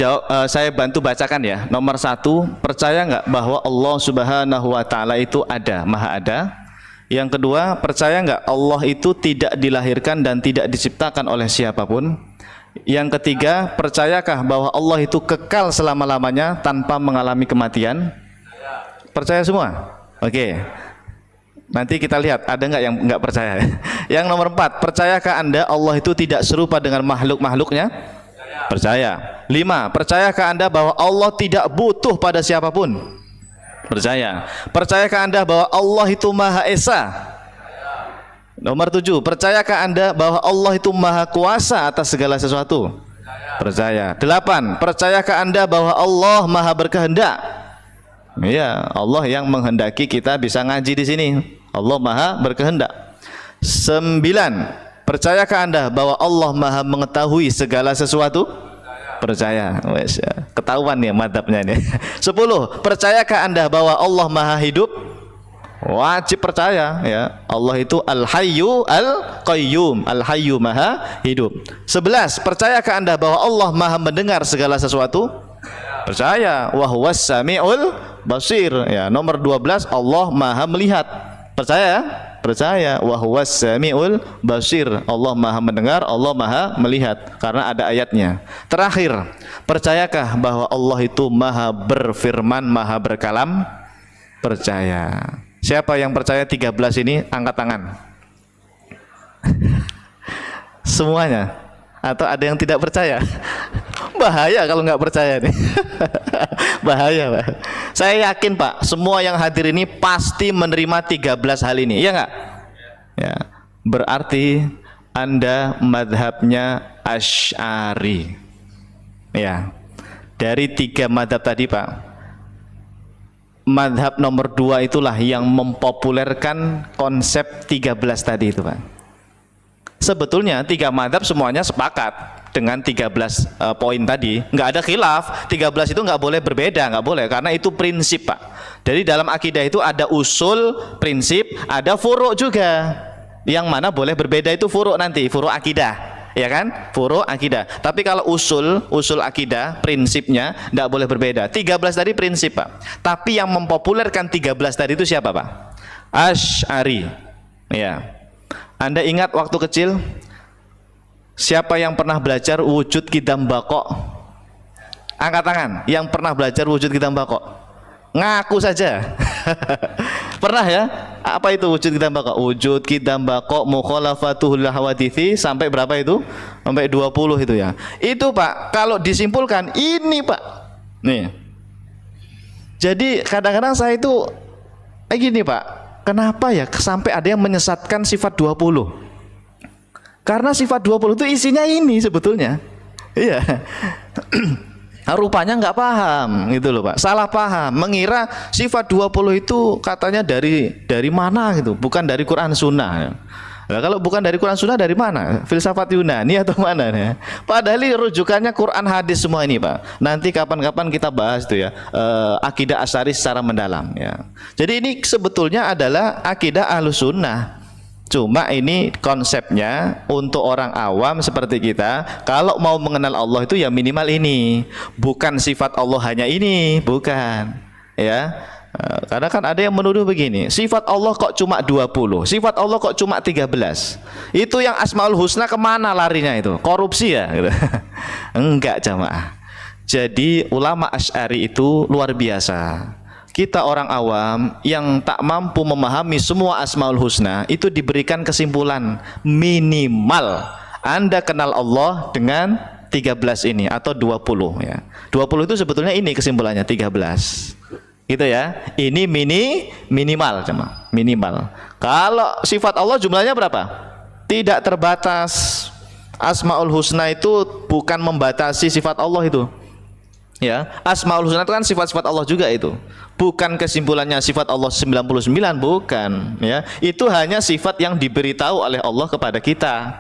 B: bacakan ya. Nomor 1, percaya nggak bahwa Allah Subhanahu wa taala itu ada, maha ada? Yang kedua, percaya nggak Allah itu tidak dilahirkan dan tidak diciptakan oleh siapapun? Yang ketiga, percayakah bahwa Allah itu kekal selama-lamanya tanpa mengalami kematian? Percaya semua? Oke. Nanti kita lihat ada nggak yang nggak percaya. Yang nomor 4, percayakah Anda Allah itu tidak serupa dengan makhluk-makhluknya? Percaya. 5, percayakah Anda bahwa Allah tidak butuh pada siapapun? Percaya. Percayakah Anda bahwa Allah itu Maha Esa? Nomor 7, percayakah Anda bahwa Allah itu Maha Kuasa atas segala sesuatu? Percaya. 8, percayakah Anda bahwa Allah Maha berkehendak? Iya, Allah yang menghendaki kita bisa ngaji di sini. Allah Maha berkehendak. 9. Percayakah Anda bahwa Allah Maha mengetahui segala sesuatu? Percaya. Wes, ya. Ketahuan ya madzhabnya ini. 10. Percayakah Anda bahwa Allah Maha hidup? Wajib percaya ya. Allah itu Al-Hayyu Al-Qayyum. Al-Hayyu Maha hidup. 11. Percayakah Anda bahwa Allah Maha mendengar segala sesuatu? Percaya. Wa huwas samiul basir. Ya, nomor 12 Allah Maha melihat. Percaya ya? Percaya. Wa huwas samiul basir. Allah Maha mendengar, Allah Maha melihat, karena ada ayatnya. Terakhir, percayakah bahwa Allah itu Maha berfirman, Maha berkalam? Percaya. Siapa yang percaya 13 ini angkat tangan? Semuanya? Atau ada yang tidak percaya? Bahaya kalau nggak percaya nih. Bahaya, Pak. Saya yakin, Pak, semua yang hadir ini pasti menerima 13 hal ini. Iya nggak? Ya. Berarti Anda madhabnya Asy'ari. Ya. Dari 3 madhab tadi, Pak, madhab nomor 2 itulah yang mempopulerkan konsep 13 tadi itu, Pak. Sebetulnya 3 madhab semuanya sepakat dengan 13 poin tadi, nggak ada khilaf. 13 itu nggak boleh berbeda, nggak boleh, karena itu prinsip, Pak. Jadi dalam akidah itu ada usul, prinsip, ada furu' juga. Yang mana boleh berbeda itu furu' nanti, furu' akidah, ya kan? Furu' akidah. Tapi kalau usul akidah, prinsipnya nggak boleh berbeda. 13 tadi prinsip, Pak. Tapi yang mempopulerkan 13 tadi itu siapa, Pak? Asy'ari. Ya. Anda ingat waktu kecil, siapa yang pernah belajar wujud qidam baqa? Angkat tangan yang pernah belajar wujud qidam baqa. Ngaku saja. Pernah ya? Apa itu wujud qidam baqa? Wujud qidam baqa mukhalafatul hawadithi sampai berapa itu? Sampai 20 itu ya. Itu, Pak, kalau disimpulkan ini, Pak. Nih. Jadi kadang-kadang saya itu gini, Pak. Kenapa ya sampai ada yang menyesatkan sifat 20? Karena sifat 20 itu isinya ini sebetulnya. Iya. Rupanya nggak paham gitu loh, Pak. Salah paham, mengira sifat 20 itu katanya dari mana gitu, bukan dari Quran Sunnah. Nah, kalau bukan dari Quran Sunnah dari mana? Filsafat Yunani atau mana ya? Padahal rujukannya Quran hadis semua ini, Pak. Nanti kapan-kapan kita bahas tuh ya, akidah Asy'ari secara mendalam ya. Jadi ini sebetulnya adalah akidah Ahlus Sunnah. Cuma ini konsepnya untuk orang awam seperti kita, kalau mau mengenal Allah itu ya minimal ini. Bukan sifat Allah hanya ini, bukan. Ya. Karena kan ada yang menuduh begini, sifat Allah kok cuma 20, sifat Allah kok cuma 13. Itu yang Asmaul Husna kemana larinya itu? Korupsi ya? Gitu. Enggak, jamaah. Jadi ulama Asy'ari itu luar biasa. Kita orang awam yang tak mampu memahami semua Asmaul Husna itu diberikan kesimpulan minimal Anda kenal Allah dengan 13 ini atau 20 ya. 20 itu sebetulnya ini kesimpulannya 13. Gitu ya. Ini minimal cuma, minimal. Kalau sifat Allah jumlahnya berapa? Tidak terbatas. Asmaul Husna itu bukan membatasi sifat Allah itu. Ya, Asmaul Husna itu kan sifat-sifat Allah juga itu. Bukan kesimpulannya sifat Allah 99, bukan, ya. Itu hanya sifat yang diberitahu oleh Allah kepada kita.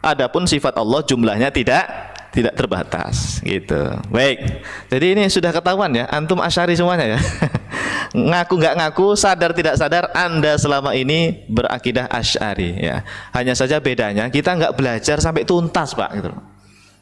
B: Adapun sifat Allah jumlahnya tidak terbatas gitu. Baik. Jadi ini sudah ketahuan ya, antum Asy'ari semuanya ya. Ngaku nggak ngaku, sadar tidak sadar Anda selama ini berakidah Asy'ari ya. Hanya saja bedanya kita nggak belajar sampai tuntas, Pak, gitu.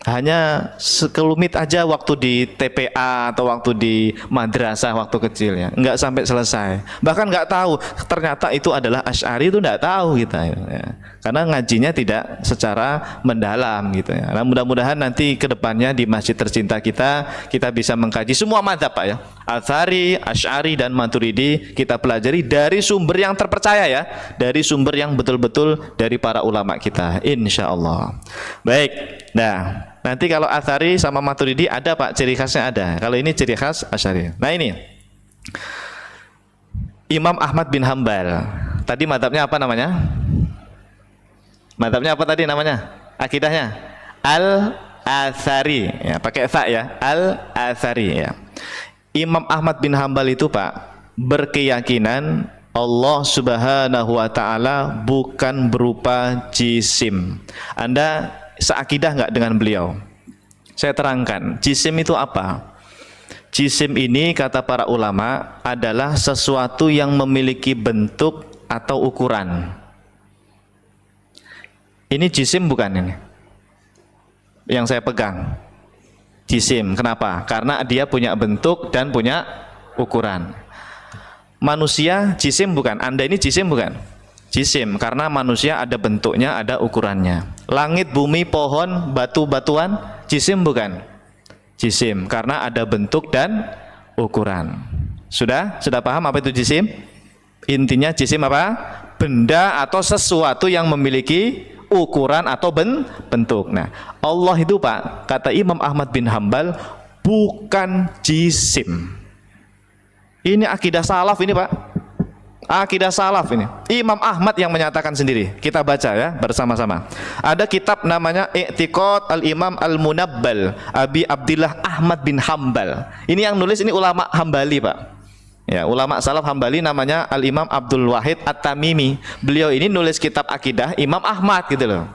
B: Hanya sekelumit aja waktu di TPA atau waktu di madrasah waktu kecil ya, nggak sampai selesai. Bahkan nggak tahu ternyata itu adalah Asy'ari, itu nggak tahu kita ya. Karena ngajinya tidak secara mendalam gitu ya. Nah, mudah-mudahan nanti kedepannya di masjid tercinta kita bisa mengkaji semua mazhab, Pak ya. Atsari, Asy'ari dan Maturidi kita pelajari dari sumber yang terpercaya ya, dari sumber yang betul-betul dari para ulama kita, insyaallah. Baik. Nah, nanti kalau Atsari sama Maturidi ada, Pak, ciri khasnya ada. Kalau ini ciri khas Asy'ari. Nah, ini Imam Ahmad bin Hambal. Tadi mazhabnya apa namanya? Mazhabnya apa tadi namanya? Akidahnya Al-Atsari ya, pakai tha ya, Al-Atsari ya. Imam Ahmad bin Hambal itu, Pak, berkeyakinan Allah Subhanahu wa taala bukan berupa jisim. Anda seakidah enggak dengan beliau? Saya terangkan, jisim itu apa? Jisim ini kata para ulama adalah sesuatu yang memiliki bentuk atau ukuran. Ini jisim bukan ini? Yang saya pegang. Jisim, kenapa? Karena dia punya bentuk dan punya ukuran. Manusia jisim bukan? Anda ini jisim bukan? Jisim, karena manusia ada bentuknya, ada ukurannya. Langit, bumi, pohon, batu-batuan, jisim bukan? Jisim, karena ada bentuk dan ukuran. Sudah paham apa itu jisim? Intinya jisim apa? Benda atau sesuatu yang memiliki ukuran atau bentuk. Nah, Allah itu Pak, kata Imam Ahmad bin Hambal, bukan jisim. Ini akidah salaf ini Pak. Akidah salaf ini. Imam Ahmad yang menyatakan sendiri. Kita baca ya bersama-sama. Ada kitab namanya I'tiqad al-Imam al-Munabbal Abi Abdillah Ahmad bin Hambal. Ini yang nulis ini ulama Hambali Pak. Ya, ulama salaf Hambali namanya Al-Imam Abdul Wahid At-Tamimi. Beliau ini nulis kitab akidah Imam Ahmad gitu loh.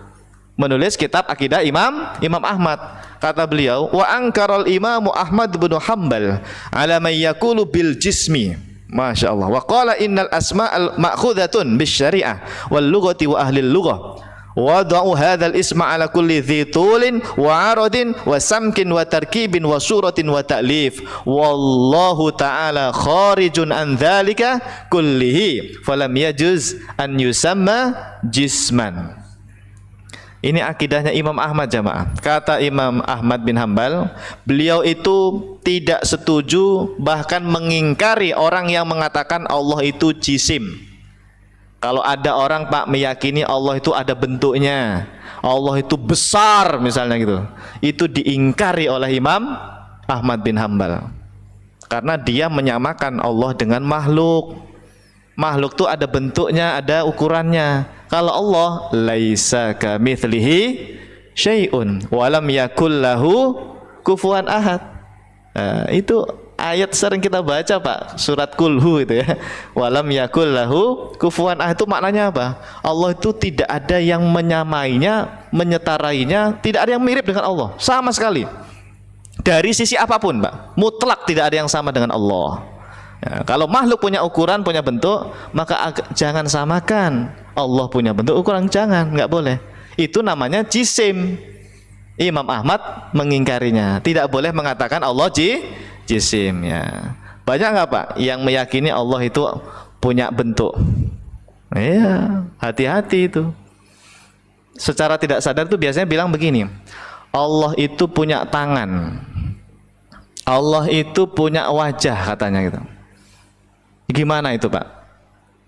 B: Menulis kitab akidah Imam Ahmad. Kata beliau, wa angkaral Imam Ahmad bin Hambal ala man yaqulu bil jismi. Masya Allah. Wa qala innal asma'al ma'khudatun bis syari'ah wal lughati wa ahli lughah. Wada'u hadzal isma ala kulli dhi tulin wa aradin wa samkin wa tarkibin wa suratin wa ta'lif. Wallahu ta'ala kharijun an dzalika kullihi falam yajuz an yusamma jisman. Ini akidahnya Imam Ahmad jamaah. Kata Imam Ahmad bin Hambal, beliau itu tidak setuju bahkan mengingkari orang yang mengatakan Allah itu jisim. Kalau ada orang Pak meyakini Allah itu ada bentuknya, Allah itu besar misalnya gitu, itu diingkari oleh Imam Ahmad bin Hambal. Karena dia menyamakan Allah dengan makhluk. Makhluk itu ada bentuknya, ada ukurannya. Kalau Allah laisa kamitslihi syai'un wa lam yakul lahu kufuwan ahad. Itu ayat sering kita baca Pak, surat Kulhu itu ya. Wa lam yakul lahu kufuwan ahad itu maknanya apa? Allah itu tidak ada yang menyamainya, menyetarainya, tidak ada yang mirip dengan Allah sama sekali. Dari sisi apapun Pak, mutlak tidak ada yang sama dengan Allah. Ya, kalau makhluk punya ukuran, punya bentuk, maka jangan samakan. Allah punya bentuk, ukuran, jangan, nggak boleh. Itu namanya jisim. Imam Ahmad mengingkarinya. Tidak boleh mengatakan Allah jisim. Ya. Banyak nggak Pak yang meyakini Allah itu punya bentuk? Iya, hati-hati itu. Secara tidak sadar tuh biasanya bilang begini, Allah itu punya tangan, Allah itu punya wajah katanya gitu. Gimana itu Pak?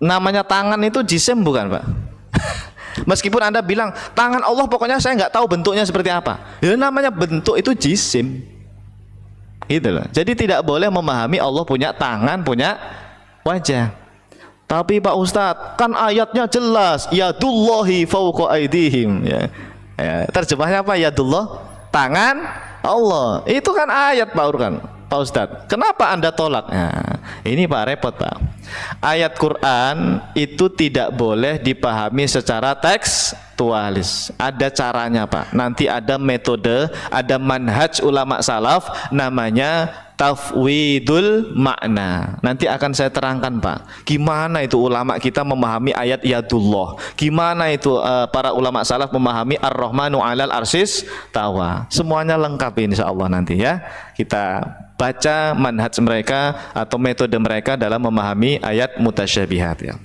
B: Namanya tangan itu jisim bukan Pak? Meskipun Anda bilang tangan Allah pokoknya saya nggak tahu bentuknya seperti apa, ya namanya bentuk itu jisim. Gitu loh. Jadi tidak boleh memahami Allah punya tangan, punya wajah. Tapi Pak Ustadz, kan ayatnya jelas, yadullahi fawqa aydihim. Ya. Terjemahnya apa? Yadullah, tangan Allah. Itu kan ayat Pak Urkan. Pak Ustadz, kenapa Anda tolak? Nah, ini Pak repot Pak. Ayat Quran itu tidak boleh dipahami secara tekstualis. Ada caranya Pak. Nanti ada metode, ada manhaj ulama salaf namanya tafwidul makna. Nanti akan saya terangkan Pak. Gimana itu ulama kita memahami ayat yadullah? Gimana itu para ulama salaf memahami ar-Rahmanu 'alal arsis tawa? Semuanya lengkap insyaallah nanti ya. Kita baca manhaj mereka atau metode mereka dalam memahami ayat mutasyabihat ya.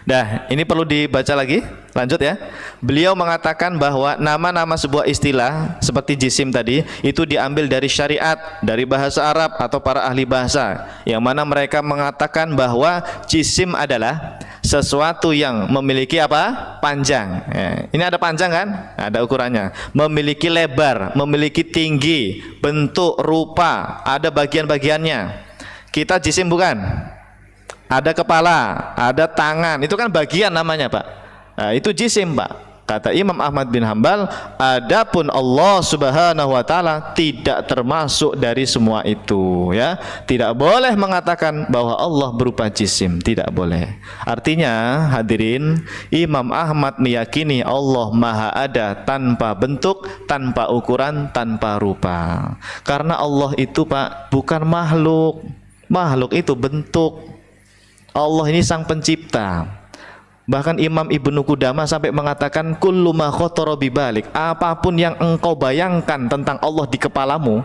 B: Nah, ini perlu dibaca lagi. Lanjut ya. Beliau mengatakan bahwa nama-nama sebuah istilah seperti jisim tadi itu diambil dari syariat, dari bahasa Arab atau para ahli bahasa, yang mana mereka mengatakan bahwa jisim adalah sesuatu yang memiliki apa? Panjang. Ya. Ini ada panjang kan? Ada ukurannya. Memiliki lebar, memiliki tinggi, bentuk, rupa, ada bagian-bagiannya. Kita jisim bukan? Ada kepala, ada tangan, itu kan bagian namanya Pak. Nah, itu jisim Pak. Kata Imam Ahmad bin Hambal, adapun Allah Subhanahu wa taala tidak termasuk dari semua itu, ya. Tidak boleh mengatakan bahwa Allah berupa jisim, tidak boleh. Artinya, hadirin, Imam Ahmad meyakini Allah Maha ada tanpa bentuk, tanpa ukuran, tanpa rupa. Karena Allah itu, Pak, bukan makhluk. Makhluk itu bentuk. Allah ini sang pencipta. Bahkan Imam Ibnu Qudamah sampai mengatakan kullu ma khatara bibalik, apapun yang engkau bayangkan tentang Allah di kepalamu.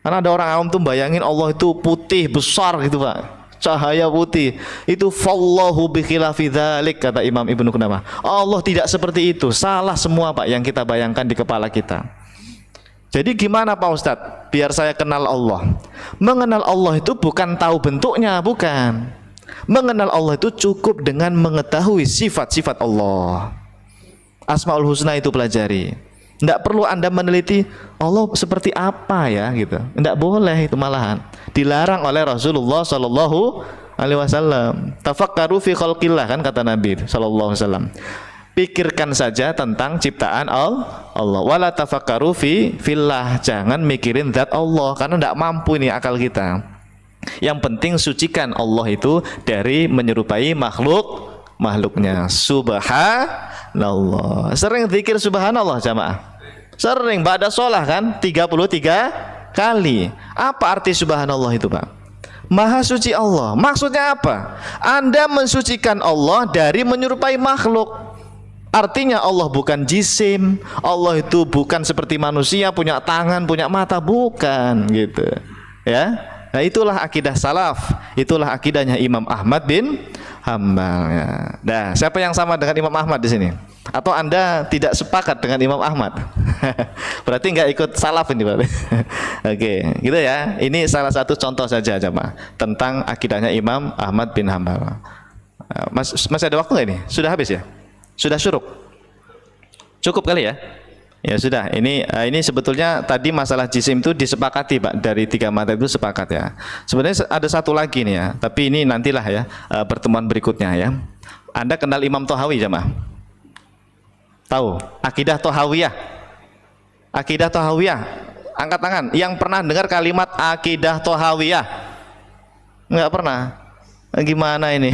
B: Karena ada orang awam tuh bayangin Allah itu putih besar gitu, Pak, cahaya putih. Itu fallahu bi khilafi dzalik, kata Imam Ibnu Qudamah. Allah tidak seperti itu, salah semua, Pak, yang kita bayangkan di kepala kita. Jadi gimana, Pak Ustadz, biar saya kenal Allah? Mengenal Allah itu bukan tahu bentuknya, bukan. Mengenal Allah itu cukup dengan mengetahui sifat-sifat Allah. Asmaul Husna itu pelajari. Tidak perlu Anda meneliti Allah seperti apa ya gitu. Tidak boleh, itu malahan dilarang oleh Rasulullah sallallahu alaihi wasallam. Tafakkaru fi khalqillah, kan kata Nabi sallallahu alaihi wasallam. Pikirkan saja tentang ciptaan Allah. Wala tafakkaru fi fillah, jangan mikirin zat Allah karena tidak mampu ini akal kita. Yang penting sucikan Allah itu dari menyerupai makhluknya. Subhanallah. Sering zikir subhanallah jamaah. Sering ba'da sholah kan 33 kali. Apa arti subhanallah itu, Pak? Maha suci Allah. Maksudnya apa? Anda mensucikan Allah dari menyerupai makhluk. Artinya Allah bukan jisim. Allah itu bukan seperti manusia, punya tangan, punya mata, bukan gitu. Ya. Nah, itulah akidah salaf, itulah akidahnya Imam Ahmad bin Hambal. Ya. Nah, siapa yang sama dengan Imam Ahmad di sini? Atau Anda tidak sepakat dengan Imam Ahmad? Berarti nggak ikut salaf ini, Pak. Oke, gitu ya. Ini salah satu contoh saja, jemaah, tentang akidahnya Imam Ahmad bin Hambal. Masih ada waktu nggak ini? Sudah habis ya? Sudah syuruk? Cukup kali ya? Ya sudah, ini sebetulnya tadi masalah jisim itu disepakati, Pak, dari 3 mata itu sepakat ya. Sebenarnya ada satu lagi nih ya, tapi ini nantilah ya, pertemuan berikutnya ya. Anda kenal Imam Tohawi jemaah? Tahu? Akidah Tohawiyah. Akidah Tohawiyah. Angkat tangan. Yang pernah dengar kalimat akidah Tohawiyah? Enggak pernah. Gimana ini?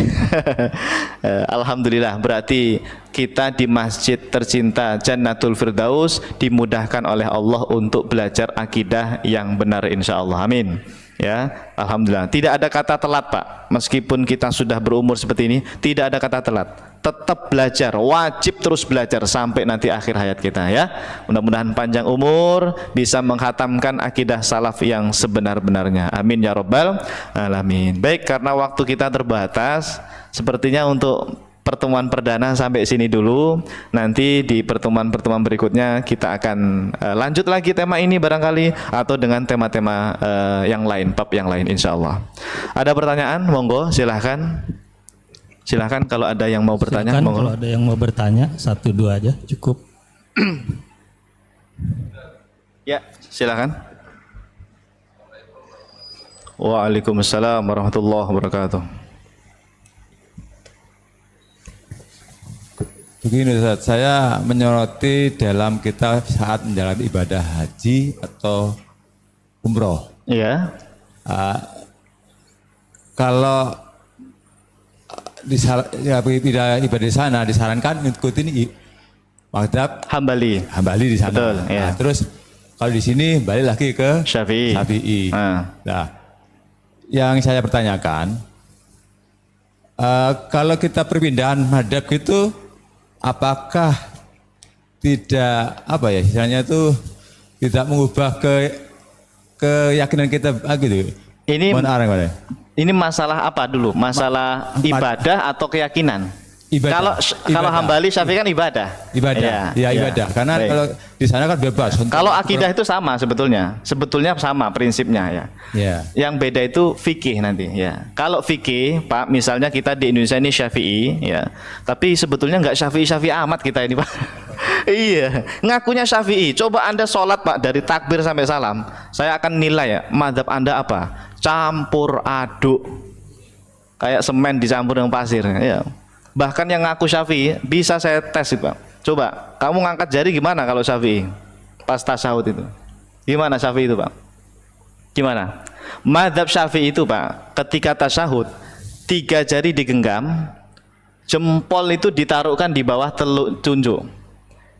B: Alhamdulillah, berarti kita di masjid tercinta Jannatul Firdaus dimudahkan oleh Allah untuk belajar akidah yang benar, insya Allah. Amin. Ya, alhamdulillah. Tidak ada kata telat, Pak. Meskipun kita sudah berumur seperti ini, tidak ada kata telat. Tetap belajar, wajib terus belajar sampai nanti akhir hayat kita ya. Mudah-mudahan panjang umur, bisa menghatamkan akidah salaf yang sebenar-benarnya. Amin ya rabbal alamin. Baik, karena waktu kita terbatas, sepertinya untuk pertemuan perdana sampai sini dulu. Nanti di pertemuan-pertemuan berikutnya kita akan lanjut lagi tema ini barangkali, atau dengan tema-tema yang lain, bab yang lain insyaallah. Ada pertanyaan? Monggo silahkan. Silahkan kalau ada yang mau bertanya.
C: Silahkan, kalau ada yang mau bertanya 1-2 aja cukup.
B: Ya, silahkan. Waalaikumsalam warahmatullahi wabarakatuh.
D: Begini Ustaz, saya menyoroti dalam kita saat menjalani ibadah haji atau umroh.
B: Iya.
D: Kalau tidak ibadah di sana disarankan ikutin mazhab
B: Hambali.
D: Hambali di sana.
B: Betul, ya.
D: Nah, terus kalau di sini balik lagi ke
B: Syafi'i.
D: Nah, yang saya pertanyakan, kalau kita perpindahan madhab gitu, apakah tidak istilahnya itu tidak mengubah keyakinan kita gitu?
B: Ini masalah apa dulu? Masalah ibadah atau keyakinan?
D: Ibadah.
B: Kalau Hambali Syafi'i kan ibadah.
D: Ibadah. Ya, ibadah. Karena
B: baik.
D: kalau di sana kan bebas.
B: Kalau akidah itu sama sebetulnya. Sebetulnya sama prinsipnya ya.
D: Ya.
B: Yang beda itu fikih nanti ya. Kalau fikih, Pak, misalnya kita di Indonesia ini Syafi'i ya. Tapi sebetulnya nggak Syafi'i amat kita ini, Pak. Iya, ngakunya Syafi'i. Coba Anda sholat, Pak, dari takbir sampai salam. Saya akan nilai ya, mazhab Anda apa? Campur aduk. Kayak semen dicampur dengan pasir ya. Bahkan yang ngaku Syafi'i bisa saya tes, Pak. Coba Kamu ngangkat jari gimana kalau Syafi'i? Pas tasyahud itu. Gimana Syafi'i itu, Pak? Gimana? Mazhab Syafi'i itu, Pak, ketika tasyahud 3 jari digenggam, jempol itu ditaruhkan di bawah telunjuk.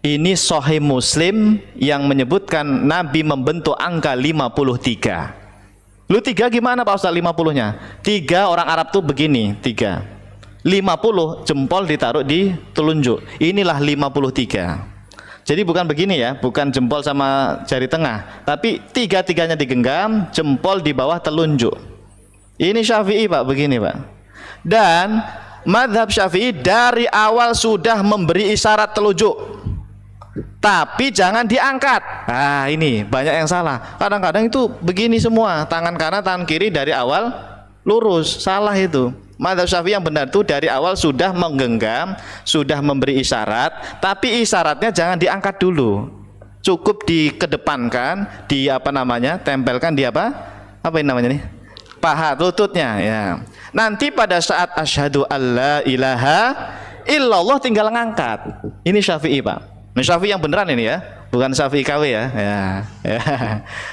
B: Ini Sahih Muslim yang menyebutkan Nabi membentuk angka 53. Lu 3 gimana Pak Ustaz 50-nya? 3 orang Arab tuh begini, 3. 50 jempol ditaruh di telunjuk. Inilah 53. Jadi bukan begini ya, bukan jempol sama jari tengah, tapi 3-3-nya digenggam, jempol di bawah telunjuk. Ini Syafi'i Pak, begini Pak. Dan mazhab Syafi'i dari awal sudah memberi isyarat telunjuk. Tapi jangan diangkat. Nah ini banyak yang salah. Kadang-kadang itu begini semua, tangan kanan tangan kiri dari awal lurus. Salah itu. Mazhab Syafi'i yang benar itu dari awal sudah menggenggam, sudah memberi isyarat, tapi isyaratnya jangan diangkat dulu. Cukup dikedepankan, di apa namanya, tempelkan di apa? Apa ini namanya nih? Paha, lututnya ya. Nanti pada saat asyhadu alla ilaha illallah tinggal ngangkat. Ini Syafi'i Pak. Nah, Syafi'i yang beneran ini ya, bukan Syafi'i KW ya.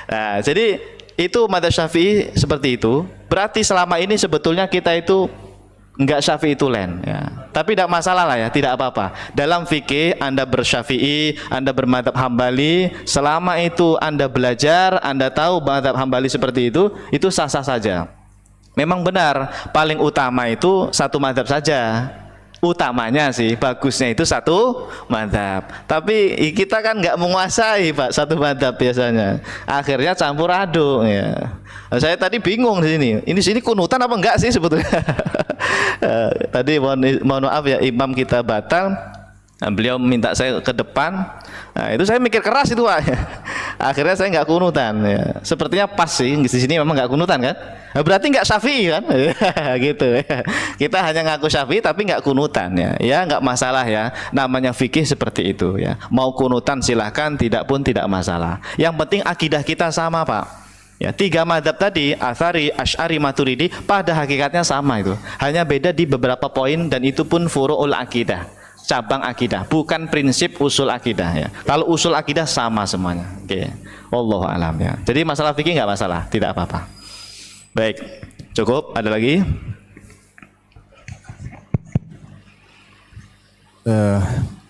B: Nah, jadi itu mazhab Syafi'i seperti itu. Berarti selama ini sebetulnya kita itu enggak Syafi'i tulen ya. Tapi tidak masalah lah ya, tidak apa-apa. Dalam fikih Anda bersyafi'i, Anda bermadzhab Hambali, selama itu Anda belajar, Anda tahu mazhab Hambali seperti itu sah-sah saja. Memang benar, paling utama itu satu mazhab saja. Utamanya sih, bagusnya itu satu mazhab. Tapi kita kan nggak menguasai Pak satu mazhab biasanya. Akhirnya campur aduk ya. Nah, saya tadi bingung di sini. Ini sini kunutan apa enggak sih sebetulnya? Tadi mohon maaf ya, imam kita batal. Nah, beliau minta saya ke depan. Nah, itu saya mikir keras itu Pak. Akhirnya saya nggak kunutan ya. Sepertinya pas sih di sini memang nggak kunutan kan? Nah, berarti nggak Syafi'i kan? Gitu ya. Kita hanya ngaku Syafi'i tapi nggak kunutan ya. Ya nggak masalah ya. Namanya fikih seperti itu ya. Mau kunutan silahkan, tidak pun tidak masalah. Yang penting akidah kita sama Pak. Ya, 3 mazhab tadi, Atsari, Asy'ari, Maturidi pada hakikatnya sama itu. Hanya beda di beberapa poin dan itu pun furu'ul akidah. Cabang akidah, bukan prinsip usul akidah ya. Kalau usul akidah sama semuanya. Oke. Wallahu alam ya. Jadi masalah fikih nggak masalah, tidak apa-apa. Baik, cukup. Ada lagi?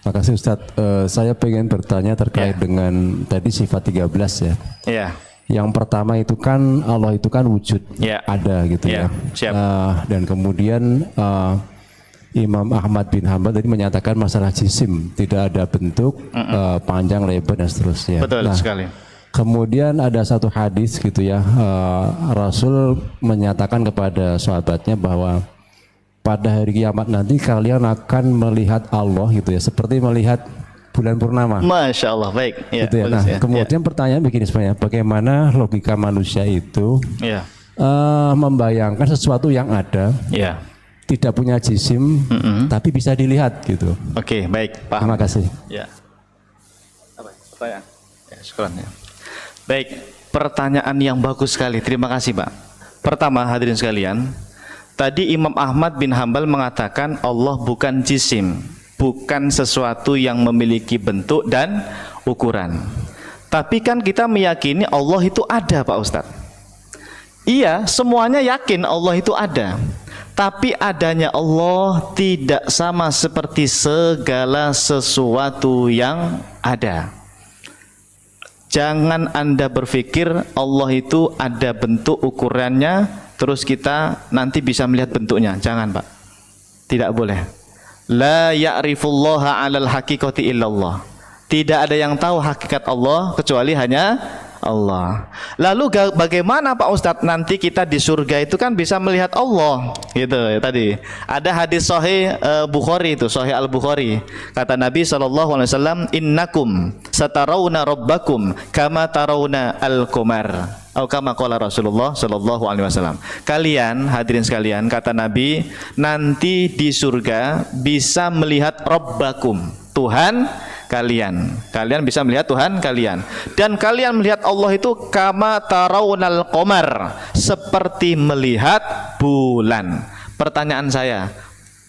E: Makasih Ustadz. Saya pengen bertanya terkait dengan tadi sifat 13 ya.
B: Iya.
E: Yang pertama itu kan Allah itu kan wujud, ada gitu ya.
B: Siap.
E: Dan kemudian Imam Ahmad bin Hanbal tadi menyatakan masalah jisim, tidak ada bentuk, panjang, lebar dan seterusnya.
B: Betul sekali.
E: Kemudian ada satu hadis gitu ya, Rasul menyatakan kepada sahabatnya bahwa pada hari kiamat nanti kalian akan melihat Allah gitu ya, seperti melihat bulan purnama.
B: Masya Allah, baik. Ya,
E: gitu ya. Nah, kemudian pertanyaan begini sebenarnya, bagaimana logika manusia itu membayangkan sesuatu yang ada, tidak punya jisim, tapi bisa dilihat gitu.
B: Oke, baik. Paham.
E: Terima kasih.
B: Ya. Apa? Pertanyaan? Ya, syukuran ya. Baik, pertanyaan yang bagus sekali. Terima kasih, Pak. Pertama, hadirin sekalian, tadi Imam Ahmad bin Hanbal mengatakan Allah bukan jisim, bukan sesuatu yang memiliki bentuk dan ukuran. Tapi kan kita meyakini Allah itu ada, Pak Ustadz. Iya, semuanya yakin Allah itu ada. Tapi adanya Allah tidak sama seperti segala sesuatu yang ada. Jangan Anda berpikir Allah itu ada bentuk ukurannya, terus kita nanti bisa melihat bentuknya. Jangan, Pak. Tidak boleh. La ya'rifullaha 'alal haqiqati illallah. Tidak ada yang tahu hakikat Allah kecuali hanya Allah. Lalu bagaimana Pak Ustadz nanti kita di surga itu kan bisa melihat Allah gitu ya, tadi ada hadis sahih Bukhari itu sahih Al-Bukhari, kata Nabi SAW, innakum satarawna rabbakum kama tarawna al-qamar, atau kama qala Rasulullah SAW. Kalian hadirin sekalian, kata Nabi, nanti di surga bisa melihat Rabbakum, Tuhan kalian bisa melihat Tuhan kalian, dan kalian melihat Allah itu kama tarawnal qamar, seperti melihat bulan. Pertanyaan saya,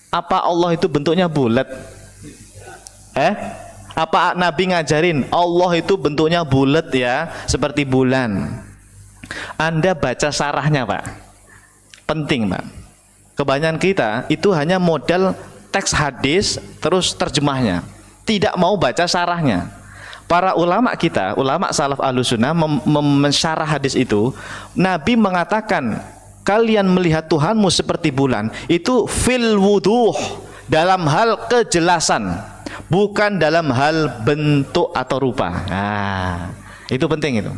B: apa Allah itu bentuknya bulat? Apa Nabi ngajarin Allah itu bentuknya bulat ya, seperti bulan? Anda baca sarahnya Pak. Penting Pak. Kebanyakan kita itu hanya modal teks hadis terus terjemahnya, tidak mau baca sarahnya. Para ulama kita, ulama salaf ahlussunnah mensyarah hadis itu. Nabi mengatakan kalian melihat Tuhanmu seperti bulan, itu fil wuduh, dalam hal kejelasan, bukan dalam hal bentuk atau rupa. Nah, itu penting itu.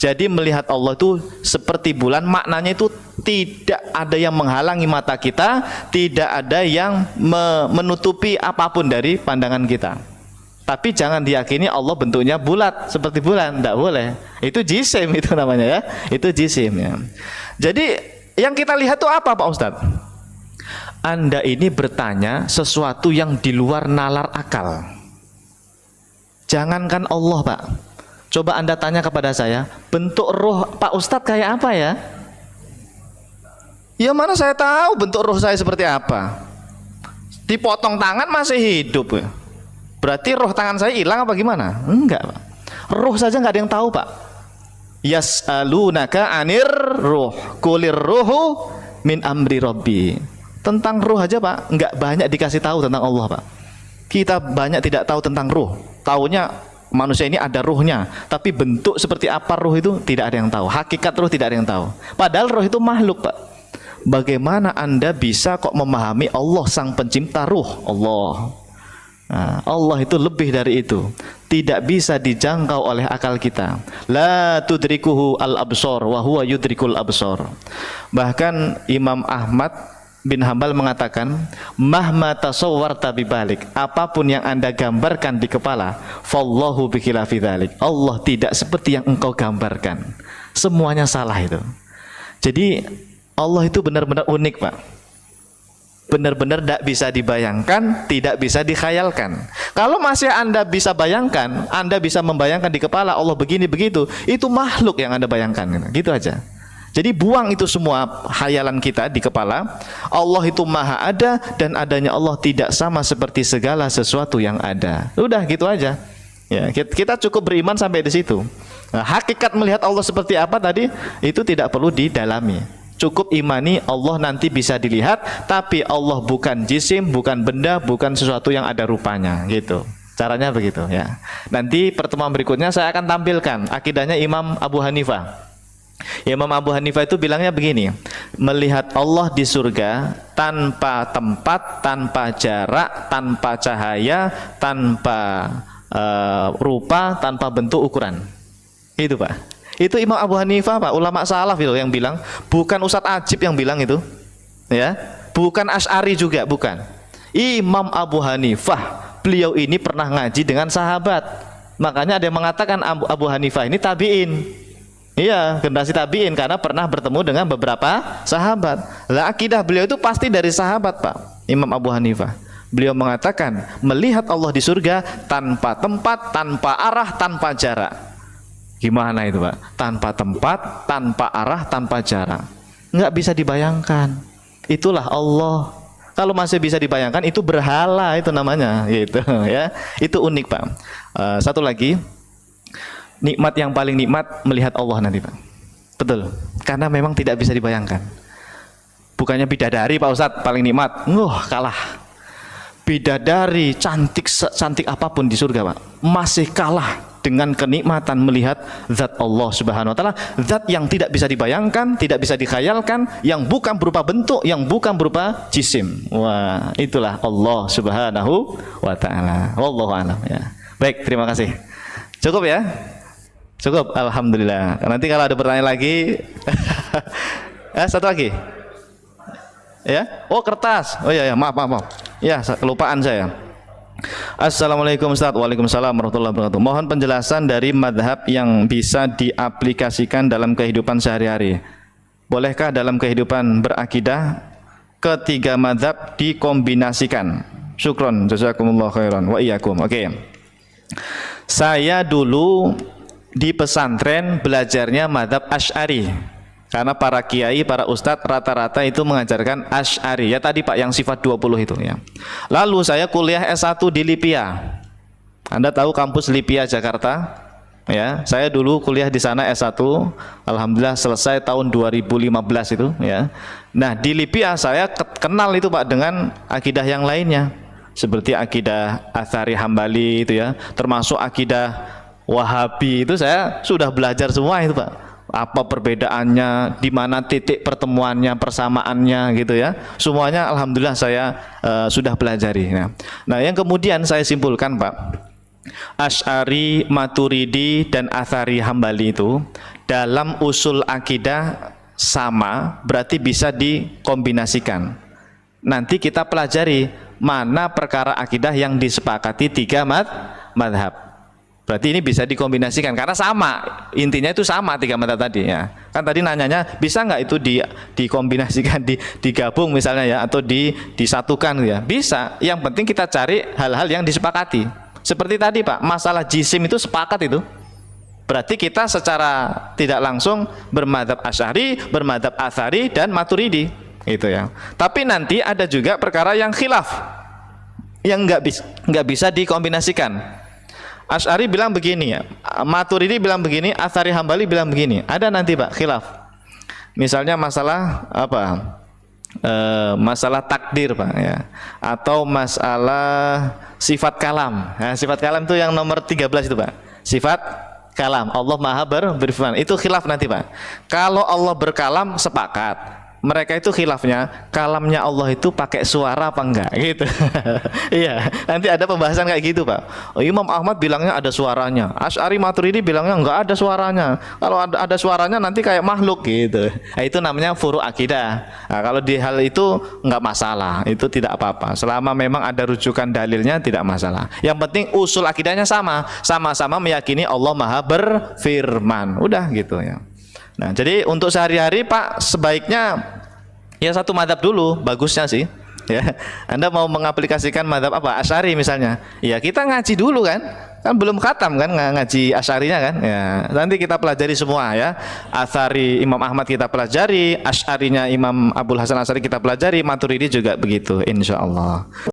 B: Jadi melihat Allah itu seperti bulan, maknanya itu tidak ada yang menghalangi mata kita, tidak ada yang menutupi apapun dari pandangan kita. Tapi jangan diyakini Allah bentuknya bulat seperti bulan, tidak boleh. Itu jisim itu namanya ya, itu jisim ya. Jadi yang kita lihat itu apa Pak Ustadz? Anda ini bertanya sesuatu yang di luar nalar akal. Jangankan Allah Pak. Coba Anda tanya kepada saya, bentuk roh Pak Ustadz kayak apa ya? Ya mana saya tahu bentuk roh saya seperti apa? Dipotong tangan masih hidup ya. Berarti roh tangan saya hilang apa gimana? Enggak Pak. Roh saja nggak ada yang tahu Pak. Yas'alunaka anir ruh kulir ruhu min amri rabbi. Tentang roh aja Pak, nggak banyak dikasih tahu tentang Allah Pak. Kita banyak tidak tahu tentang roh. Taunya manusia ini ada ruhnya, tapi bentuk seperti apa ruh itu tidak ada yang tahu. Hakikat ruh tidak ada yang tahu. Padahal roh itu makhluk Pak. Bagaimana Anda bisa kok memahami Allah sang pencipta ruh? Allah. Nah, Allah itu lebih dari itu. Tidak bisa dijangkau oleh akal kita. La tudrikuhu al-absar wa huwa yudrikul absar. Bahkan Imam Ahmad bin Hambal mengatakan, mahma tasawwarta bibalik, apapun yang Anda gambarkan di kepala, fallahu bikhilafi dzalik, Allah tidak seperti yang engkau gambarkan. Semuanya salah itu. Jadi Allah itu benar-benar unik Pak. Benar-benar tidak bisa dibayangkan, tidak bisa dikhayalkan. Kalau masih Anda bisa bayangkan, Anda bisa membayangkan di kepala Allah begini begitu, itu makhluk yang Anda bayangkan, gitu aja. Jadi buang itu semua khayalan kita di kepala. Allah itu maha ada, dan adanya Allah tidak sama seperti segala sesuatu yang ada. Udah gitu aja. Ya, kita cukup beriman sampai di situ. Nah, hakikat melihat Allah seperti apa tadi itu tidak perlu didalami. Cukup imani Allah nanti bisa dilihat, tapi Allah bukan jisim, bukan benda, bukan sesuatu yang ada rupanya, gitu. Caranya begitu ya. Nanti pertemuan berikutnya saya akan tampilkan akidahnya Imam Abu Hanifah. Imam Abu Hanifah itu bilangnya begini, melihat Allah di surga tanpa tempat, tanpa jarak, tanpa cahaya, tanpa rupa, tanpa bentuk ukuran. Itu Pak. Itu Imam Abu Hanifah Pak, ulama salaf itu yang bilang, bukan Ustadz Ajib yang bilang itu. Ya, bukan Asy'ari juga, bukan. Imam Abu Hanifah, beliau ini pernah ngaji dengan sahabat. Makanya ada yang mengatakan Abu Hanifah ini tabi'in. Iya, generasi tabi'in karena pernah bertemu dengan beberapa sahabat. Lah akidah beliau itu pasti dari sahabat Pak, Imam Abu Hanifah. Beliau mengatakan melihat Allah di surga tanpa tempat, tanpa arah, tanpa jarak. Gimana itu Pak? Tanpa tempat, tanpa arah, tanpa jarak. Nggak bisa dibayangkan. Itulah Allah. Kalau masih bisa dibayangkan itu berhala itu namanya, gitu ya. Itu unik Pak. Satu lagi, nikmat yang paling nikmat melihat Allah nanti Pak. Betul. Karena memang tidak bisa dibayangkan. Bukannya bidadari Pak Ustadz paling nikmat. Kalah. Bidadari cantik apapun di surga Pak, masih kalah dengan kenikmatan melihat zat Allah Subhanahu wa taala, zat yang tidak bisa dibayangkan, tidak bisa dikhayalkan, yang bukan berupa bentuk, yang bukan berupa jisim. Wah, itulah Allah Subhanahu wa taala. Wallahu a'lam ya. Baik, terima kasih. Cukup ya? Cukup, alhamdulillah. Nanti kalau ada pertanyaan lagi satu lagi. Ya? Oh, kertas. Oh iya, maaf. Ya, kelupaan saya. Assalamualaikum Ustaz. Waalaikumsalam warahmatullahi wabarakatuh. Mohon penjelasan dari madhab yang bisa diaplikasikan dalam kehidupan sehari-hari. Bolehkah dalam kehidupan berakidah ketiga madhab dikombinasikan? Syukron, jazakumullah khairan wa iyyakum. Oke. Saya dulu di pesantren belajarnya madhab Asy'ari. Karena para kiai, para ustadz rata-rata itu mengajarkan Asy'ari. Ya tadi Pak yang sifat 20 itu ya. Lalu saya kuliah S1 di Lipia. Anda tahu kampus Lipia Jakarta? Ya, saya dulu kuliah di sana S1, alhamdulillah selesai tahun 2015 itu ya. Nah, di Lipia saya kenal itu Pak dengan akidah yang lainnya. Seperti akidah Atsari Hambali itu ya, termasuk akidah Wahabi itu saya sudah belajar semua itu Pak. Apa perbedaannya, di mana titik pertemuannya, persamaannya gitu ya. Semuanya alhamdulillah saya sudah pelajari. Nah, yang kemudian saya simpulkan Pak, Asy'ari, Maturidi, dan Atsari Hambali itu dalam usul akidah sama, berarti bisa dikombinasikan. Nanti kita pelajari mana perkara akidah yang disepakati 3 madhab. Berarti ini bisa dikombinasikan karena sama, intinya itu sama 3 madhab tadi ya. Kan tadi nanyanya bisa nggak itu dikombinasikan, digabung misalnya ya, atau disatukan ya. Bisa. Yang penting kita cari hal-hal yang disepakati. Seperti tadi Pak, masalah jisim itu sepakat itu. Berarti kita secara tidak langsung bermadhab Asy'ari, bermadhab Atsari, dan Maturidi itu ya. Tapi nanti ada juga perkara yang khilaf, yang nggak bisa dikombinasikan. Asy'ari bilang begini ya, Maturidi bilang begini, Atsari Hambali bilang begini. Ada nanti Pak khilaf. Misalnya masalah apa? Masalah takdir Pak ya, atau masalah sifat kalam. Nah, sifat kalam itu yang nomor 13 itu Pak. Sifat kalam, Allah Maha berfirman. Itu khilaf nanti Pak. Kalau Allah berkalam sepakat. Mereka itu khilafnya, kalamnya Allah itu pakai suara apa enggak gitu. Iya, nanti ada pembahasan kayak gitu Pak. Imam Ahmad bilangnya ada suaranya, Asy'ari Maturidi bilangnya enggak ada suaranya. Kalau ada suaranya nanti kayak makhluk gitu. Nah, itu namanya furu akidah. Nah, kalau di hal itu enggak masalah, itu tidak apa-apa. Selama memang ada rujukan dalilnya tidak masalah. Yang penting usul akidahnya sama-sama meyakini Allah Maha berfirman. Udah gitu ya. Nah, jadi untuk sehari-hari Pak sebaiknya ya satu madhab dulu, bagusnya sih. Ya, Anda mau mengaplikasikan madhab apa? Asy'ari misalnya. Ya kita ngaji dulu kan belum khatam kan ngaji Asy'arinya kan. Ya, nanti kita pelajari semua ya. Atsari Imam Ahmad kita pelajari, Asy'arinya Imam Abul Hasan Asy'ari kita pelajari, Maturidi juga begitu insyaallah.